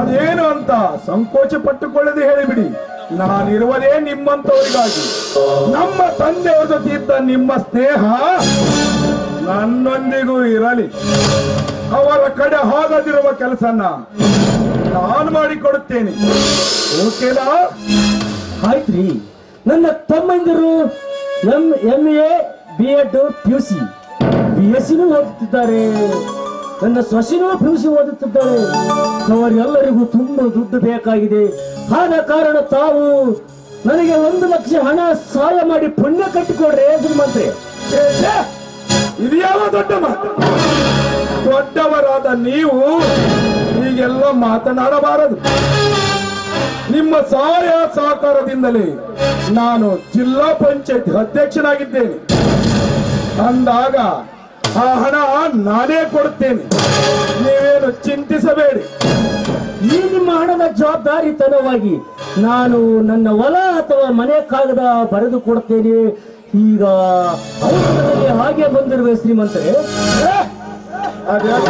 ಅದೇನು ಅಂತ ಸಂಕೋಚ ಪಟ್ಟುಕೊಳ್ಳದೆ ಹೇಳಿಬಿಡಿ. ನಾನಿರುವುದೇ ನಿಮ್ಮಂತವರಿಗಾಗಿ. ನಮ್ಮ ತಂದೆಯವರ ಜೊತೆ ಇದ್ದ ನಿಮ್ಮ ಸ್ನೇಹ ನನ್ನೊಂದಿಗೂ ಇರಲಿ. ಅವರ ಕಡೆ ಹೋಗದಿರುವ ಕೆಲಸನ ನಾನು ಮಾಡಿಕೊಡುತ್ತೇನೆ. ಓಕೆನಾ? ಆಯ್ತ್ರಿ. ನನ್ನ ತಮ್ಮಂದಿರು MA B.Ed PUC BSc ಓದುತ್ತಿದ್ದಾರೆ. ನನ್ನ ಸೊಸೆನೂ PUC ಓದುತ್ತಿದ್ದಾರೆ. ಅವರೆಲ್ಲರಿಗೂ ತುಂಬಾ ದುಡ್ಡು ಬೇಕಾಗಿದೆ. ಆದ ಕಾರಣ ತಾವು ನನಗೆ 1 ಲಕ್ಷ ಹಣ ಸಹಾಯ ಮಾಡಿ ಪುಣ್ಯ ಕಟ್ಟಿಕೊಡ್ರಿ ಶ್ರೀಮಂತ್ರಿ. ಇದು ಯಾವ ದೊಡ್ಡ ಮಾತು? ದೊಡ್ಡವರಾದ ನೀವು ಹೀಗೆಲ್ಲ ಮಾತನಾಡಬಾರದು. ನಿಮ್ಮ ಸಹಾಯ ಸಹಕಾರದಿಂದಲೇ ನಾನು ಜಿಲ್ಲಾ ಪಂಚಾಯತ್ ಅಧ್ಯಕ್ಷನಾಗಿದ್ದೇನೆ ಅಂದಾಗ ಆ ಹಣ ನಾನೇ ಕೊಡುತ್ತೇನೆ. ನೀವೇನು ಚಿಂತಿಸಬೇಡಿ. ಈ ನಿಮ್ಮ ಹಣದ ಜವಾಬ್ದಾರಿತನವಾಗಿ ನಾನು ನನ್ನ ಹೊಲ ಅಥವಾ ಮನೆ ಕಾಗದ ಬರೆದು ಕೊಡ್ತೇನೆ. ಈಗ ಔಷಧದಲ್ಲಿ ಹಾಗೆ ಬಂದಿರುವೆ ಶ್ರೀಮಂತರೇ. ಅದೆಲ್ಲ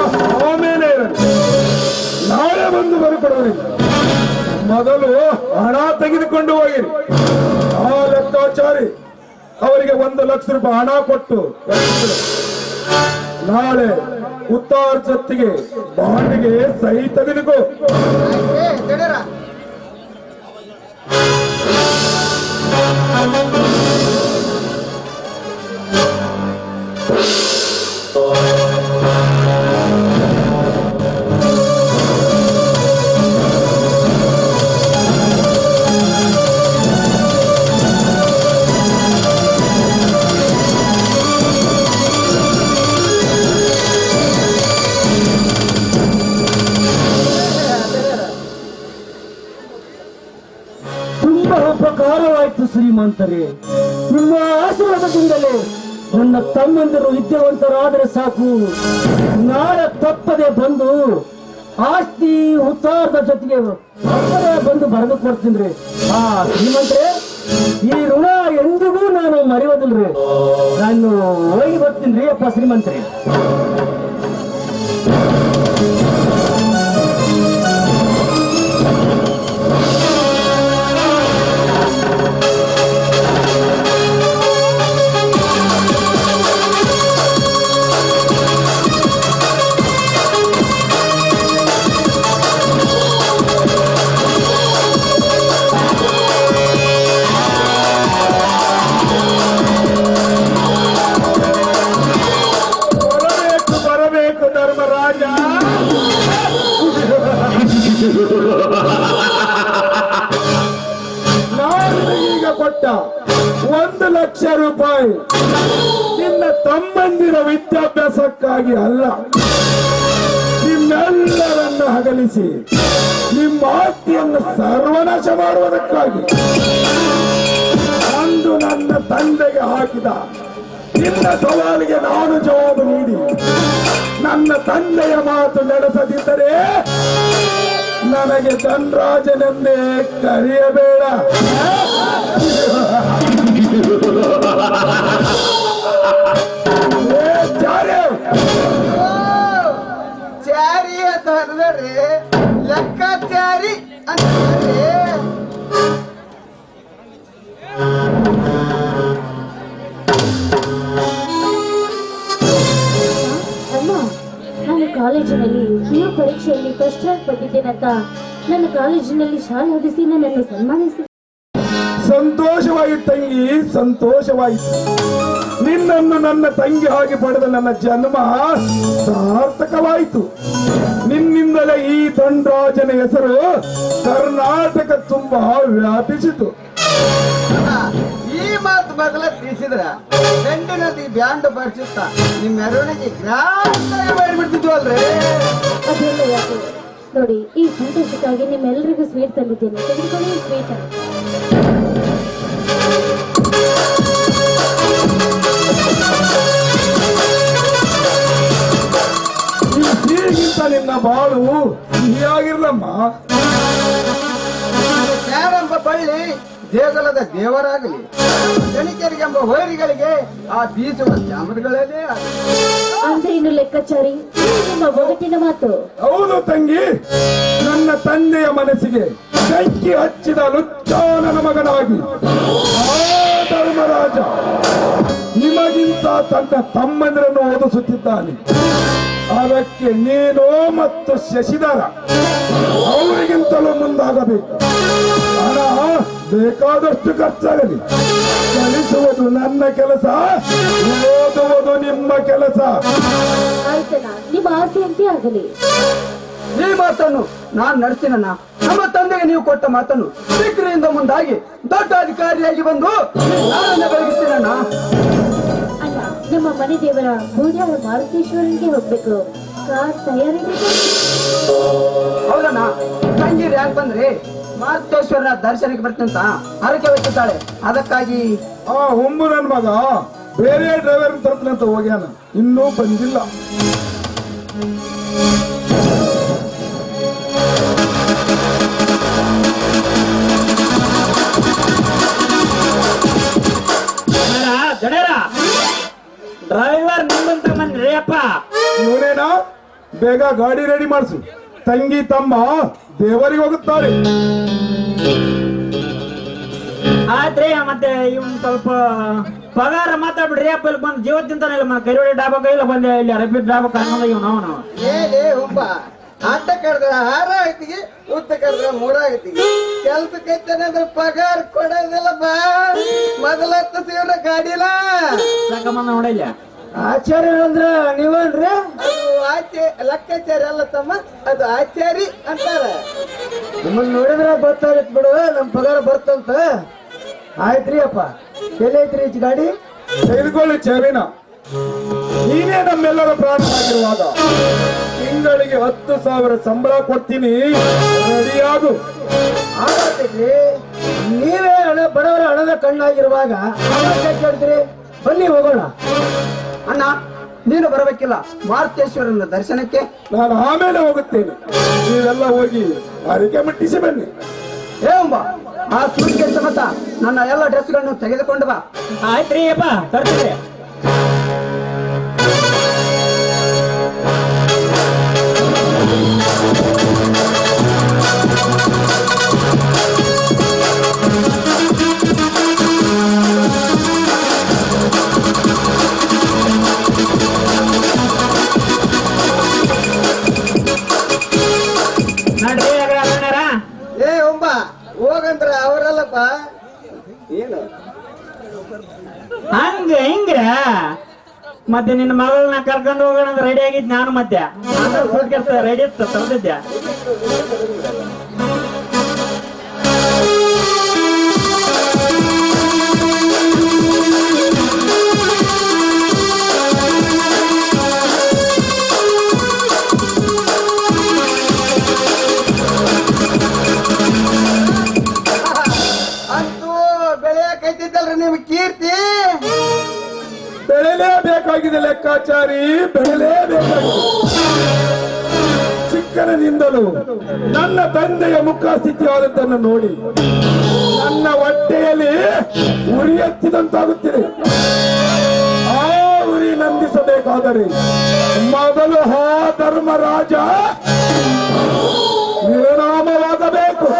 ಆಮೇಲೆ ಇರಲಿ. ನಾಳೆ ಬಂದು ಬರಕೊಡೋರಿಲ್ಲ. ಮೊದಲು ಹಣ ತೆಗೆದುಕೊಂಡು ಹೋಗಿರಿ. ಆ ಲೆಕ್ಕಾಚಾರಿ ಅವರಿಗೆ 1 ಲಕ್ಷ ರೂಪಾಯಿ ಹಣ ಕೊಟ್ಟು ಕಳಿಸಿದ್ರು. ನಾಳೆ ಉತ್ತಾರ ಜೊತೆಗೆ ಬಾಂಡಿಗೆ ಸಹಿ ತೆಗೆದುಕೋ. ಗಣರ ತುಂಬಾ ಉಪಕಾರವಾಯ್ತು ಶ್ರೀಮಂತರೇ. ನಿಮ್ಮ ಆಶೀರ್ವಾದದಿಂದಲೇ ನನ್ನ ತಮ್ಮಂದಿರು ವಿದ್ಯಾವಂತರಾದರೆ ಸಾಕು. ನಾಳೆ ತಪ್ಪದೆ ಬಂದು ಆಸ್ತಿ ಉತ್ತಾರದ ಜೊತೆಗೆ ತಪ್ಪದೆ ಬಂದು ಬರೆದು ಕೊಡ್ತೀನಿ. ಶ್ರೀಮಂತರೇ, ಈ ಋಣ ಎಂದಿಗೂ ನಾನು ಮರೆಯೋದಿಲ್ರಿ. ನಾನು ಹೋಗಿ ಬರ್ತೀನಿ ಅಪ್ಪ ಶ್ರೀಮಂತರೇ. ಬರಬೇಕು ಧರ್ಮರಾಜ. ನಾನು ಈಗ ಕೊಟ್ಟ 1,00,000 ರೂಪಾಯಿ ನಿನ್ನ ತಮ್ಮಂದಿರ ವಿದ್ಯಾಭ್ಯಾಸಕ್ಕಾಗಿ ಅಲ್ಲ, ನಿಮ್ಮೆಲ್ಲರನ್ನು ಅಗಲಿಸಿ ನಿಮ್ಮ ಆಸ್ತಿಯನ್ನು ಸರ್ವನಾಶ ಮಾಡುವುದಕ್ಕಾಗಿ. ಅಂದು ನನ್ನ ತಂದೆಗೆ ಹಾಕಿದ ನಿನ್ನ ಸವಾಲಿಗೆ ನಾನು ಜವಾಬು ನೀಡಿ ನನ್ನ ತಂದೆಯ ಮಾತು ನಡೆಸದಿದ್ದರೆ ನನಗೆ ಧನರಾಜನೆಂದೇ ಕರೆಯಬೇಡ. ಚಾರಿ ಅಂತ ಅಂದ್ರೆ ಲೆಕ್ಕಾಚಾರಿ ಅಂದ್ರೆ ಅಮ್ಮ, ನಾನು ಕಾಲೇಜಿನಲ್ಲಿ PU ಪರೀಕ್ಷೆಯಲ್ಲಿ ಫಸ್ಟ್ ರ್ಯಾಂಕ್ ಪಟ್ಟಿದ್ದೇನಂತ ನನ್ನ ಕಾಲೇಜಿನಲ್ಲಿ ಶಾಲೆ ಹೊದಿಸಿ ನನ್ನನ್ನು ಸನ್ಮಾನಿಸಿ. ಸಂತೋಷವಾಯಿತು ತಂಗಿ, ಸಂತೋಷವಾಯಿತು. ನಿನ್ನನ್ನು ನನ್ನ ತಂಗಿ ಆಗಿ ಪಡೆದ ನನ್ನ ಜನ್ಮ ಸಾರ್ಥಕವಾಯಿತು. ನಿನ್ನಿಂದಲೇ ಈ ಧನರಾಜನ ಹೆಸರು ಕರ್ನಾಟಕ ತುಂಬಾ ವ್ಯಾಪಿಸಿತು. ಈ ಮಾತು ಮೊದಲ ತಿಳಿಸಿದ್ರ ಗಂಡು ನದಿ ಬ್ಯಾಂಡ್ ಬರ್ಸುತ್ತಾ ನಿಮ್ಮ ಮೆರವಣಿಗೆ ಗ್ರಾಂಡ್ ಮಾಡಿಬಿಡ್ತಿದ್ವು ಅಲ್ರಿ. ಅದೆಲ್ಲ ಯಾಕೆ ನೋಡಿ, ಈ ಸಂತೋಷಕ್ಕಾಗಿ ನಿಮ್ಮೆಲ್ಲರಿಗೂ ಸ್ವೀಟ್ ತಂದಿದ್ದೇನೆ, ತೆಗೆದುಕೊಳ್ಳಿ ಸ್ವೀಟ್. ಈ ಸಿಹಿಗಿಂತ ನಿನ್ನ ಬಾಳು ಸಿಹಿಯಾಗಿರ್ಲಮ್ಮ. ಯಾರೆಂಬ ಬಳ್ಳಿ ದೇಗುಲದ ದೇವರಾಗಲಿ, ಗಣಿಕರಿಗೆಂಬ ಹೋರಿಗಳಿಗೆ ಆ ಬೀಸುವ ಚಾಮರಗಳೇ ಅಂದ್ರೆ ಇನ್ನು ಲೆಕ್ಕಾಚಾರಿ, ನಿಮ್ಮ ಒಗಟಿನ ಮಾತು. ಹೌದು ತಂಗಿ, ನನ್ನ ತಂದೆಯ ಮನಸ್ಸಿಗೆ ಬೆಂಕಿ ಹಚ್ಚಿದ ಲುಚ್ಚಾನನ ಮಗನಾಗಿ ಆ ಧರ್ಮರಾಜ ನಿಮಗಿಂತ ತನ್ನ ತಮ್ಮಂದಿರನ್ನು ಓದಿಸುತ್ತಿದ್ದಾನೆ. ಅದಕ್ಕೆ ನೀನು ಮತ್ತು ಶಶಿಧರ ಅವರಿಗಿಂತಲೂ ಮುಂದಾಗಬೇಕು. ಹಣ ಬೇಕಾದಷ್ಟು ಖರ್ಚಾಗಲಿ, ಕಲಿಸುವುದು ನನ್ನ ಕೆಲಸ, ಓದುವುದು ನಿಮ್ಮ ಕೆಲಸ. ಆಯ್ತಣ್ಣ, ನಿಮ್ಮ ಆಸೆಯಂತೆ ಆಗಲಿ. ಈ ಮಾತನ್ನು ನಾನು ನಡೆಸ್ತೀನಣ್ಣ. ನಮ್ಮ ತಂದೆಗೆ ನೀವು ಕೊಟ್ಟ ಮಾತನ್ನು ಶೀಘ್ರದಿಂದ ಮುಂದಾಗಿ ದೊಡ್ಡ ಅಧಿಕಾರಿಯಾಗಿ ಬಂದು ನಾನನ್ನ ಬೆಳಗಿಸ್ತೀನಣ್ಣ. ಅಣ್ಣ, ನಮ್ಮ ಮನೆ ದೇವರ ಬೂದ್ಯಾಳ ಮಾರುತೇಶ್ವರನಿಗೆ ಹೋಗ್ಬೇಕು. ಕಾರ್ ತಯಾರಿದೆ. ಹೌದಣ್ಣ, ತಂಗಿ ರ್ಯಾಂಕ್ ಬಂದ್ರೆ ಮಾರುತೇಶ್ವರನ ದರ್ಶನಕ್ಕೆ ಬರ್ತಂತ ಹರಕೆ ಹೊತ್ತಿದ್ದಾಳೆ. ಅದಕ್ಕಾಗಿ ಆ ಹೊಂಬು ನನ್ನ ಮಗ ಬೇರೆ ಡ್ರೈವರ್ ತರ್ತೀನಂತ ಹೋಗ್ಯಾನ, ಇನ್ನೂ ಬಂದಿಲ್ಲ. ಡ್ರೈವರ್ ನಿಮ್ಮಂತ ಬಂದ್ರಿ ಅಪ್ಪ. ಇವನೇನಾ? ಬೇಗ ಗಾಡಿ ರೆಡಿ ಮಾಡಿಸು. ತಂಗಿ ತಮ್ಮ ದೇವರಿಗೆ ಹೋಗುತ್ತಾರೆ. ಆದ್ರೆ ಮತ್ತೆ ಇವನ್ ಸ್ವಲ್ಪ ಪಗಾರ ಮಾತಾಡ್ಬಿಡ್ರಿ ಅಪ್ಪ. ಇಲ್ಲಿ ಬಂದು ಜೀವ ತಿಂತಾನಿಲ್ಲ, ಕರಿವಳಿ ಡಾಬಾ ಕೈಲ ಬಂದೆ, ಇಲ್ಲಿ ಅರಬಿ ಡಾಬಾ ಕಾಣೋದ ಇವ್ ನಾವು ಏನೇ ಹುಂಬ ಅಡ್ಡ ಕಡ್ದ್ರ 6 ಆಗ್ತಿಗೆ, ಉತ್ತ ಕಡ್ದ್ರ 3 ಆಗ್ತಿಗೆ. ಕೆಲ್ಸಕ್ಕೆ ಅಂದ್ರೆ ಪಗಾರ ಕೊಡೋದಿಲ್ಲ ಬಾ. ಮೊದಲ 10 ಸಾವಿರ ಗಾಡಿಲ ಸಂಗಮನ ನೋಡಿಲ್ಲ. ಆಚಾರ್ಯ ಅಂದ್ರ ನೀವನ್ರಿ? ಅದು ಲೆಕ್ಕಾಚಾರಿ ಅಲ್ಲ ತಮ್ಮ, ಅದು ಆಚಾರಿ ಅಂತಾರೆ. ನಿಮ್ಮನ್ನ ನೋಡಿದ್ರೆ ಗೊತ್ತಾಗತ್ ಬಿಡು, ನಮ್ ಪಗಾರ ಬರ್ತಂತ. ಆಯ್ತ್ರಿ ಅಪ್ಪ, ಎಲ್ಲೈತ್ರಿ ಈ ಗಾಡಿ? ತೆಗೆದುಕೊಳ್ಳಿ ಚಾವಿನ. ನೀನೇ ನಮ್ಮೆಲ್ಲರ ಪ್ರಾಣವಾಗಿರುವಾಗ ತಿಂಗಳಿಗೆ 10,000 ಸಂಬಳ ಕೊಡ್ತೀನಿ, ರೆಡಿಯಾಗು. ಆಗತ್ತೈತ್ರಿ, ನೀವೇ ಬಡವರ ಹಣದ ಕಣ್ಣಾಗಿರುವಾಗ ಕೇಳ್ತೀರಿ. ಬನ್ನಿ ಹೋಗೋಣ. ಅಣ್ಣ ನೀನು ಬರಬೇಕಿಲ್ಲ ಮಾರುತೇಶ್ವರನ ದರ್ಶನಕ್ಕೆ. ನಾನು ಆಮೇಲೆ ಹೋಗುತ್ತೇನೆ, ನೀವೆಲ್ಲ ಹೋಗಿ ಅರಿಕೆ ಮುಟ್ಟಿಸಿ ಬನ್ನಿ. ಏಂಬ ಆ ಸೂಟ್ಗೆ ಸಮೇತ ನನ್ನ ಎಲ್ಲ ಡ್ರೆಸ್ಗಳನ್ನು ತೆಗೆದುಕೊಂಡು ಬಾ. ಆಯ್ತ್ರಿ ಅಪ್ಪ, ತರ್ತೀರಿ. ಏ ಒಬ್ಬ ಹೋಗಂದ್ರ ಅವರಲ್ಲಪ್ಪ. ಏನು ಹಂಗ ಹಿಂಗ ಮತ್ತೆ ನಿನ್ನ ಮಗಳನ್ನ ಕರ್ಕೊಂಡು ಹೋಗೋಣ ಅಂತ ರೆಡಿ ಆಗಿದ್ ನಾನು. ಮತ್ತೆ ರೆಡಿ ಇತ್ತು, ತರ್ದಿದ್ದೆ. ಅಂತೂ ಬೆಳೆಯಕೈತಿದ್ದಲ್ರಿ ನಿಮ್ ಕೀರ್ತಿ. ಬೆಳೆಯಲೇಬೇಕಾಗಿದೆ ಲೆಕ್ಕಾಚಾರಿ, ಬೆಳೆಯಲೇಬೇಕಾಗಿದೆ. ಚಿಕ್ಕನಿಂದಲೂ ನನ್ನ ತಂದೆಯ ಮುಖ ಸ್ಥಿತಿಯಾದದ್ದನ್ನು ನೋಡಿ ನನ್ನ ಹೊಟ್ಟೆಯಲ್ಲಿ ಉರಿ ಹತ್ತಿದಂತಾಗುತ್ತಿದೆ. ಆ ಉರಿ ನಂದಿಸಬೇಕಾದರೆ ಮೊದಲು ಆ ಧರ್ಮರಾಜ ನಿರ್ನಾಮವಾಗಬೇಕು.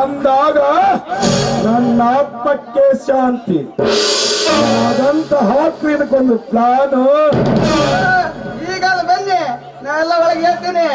ಅಂದಾಗ ನನ್ನ ಆತ್ಮಕ್ಕೆ ಶಾಂತಿ. ಅದಂತ ಹಾಕ್ರಿನಕ್ಕೊಂದು ಪ್ಲಾನು. ಈಗಲ್ಲ ಬನ್ನಿ, ನಾನೆಲ್ಲ ಒಳಗೆ ಹೇಳ್ತೀನಿ.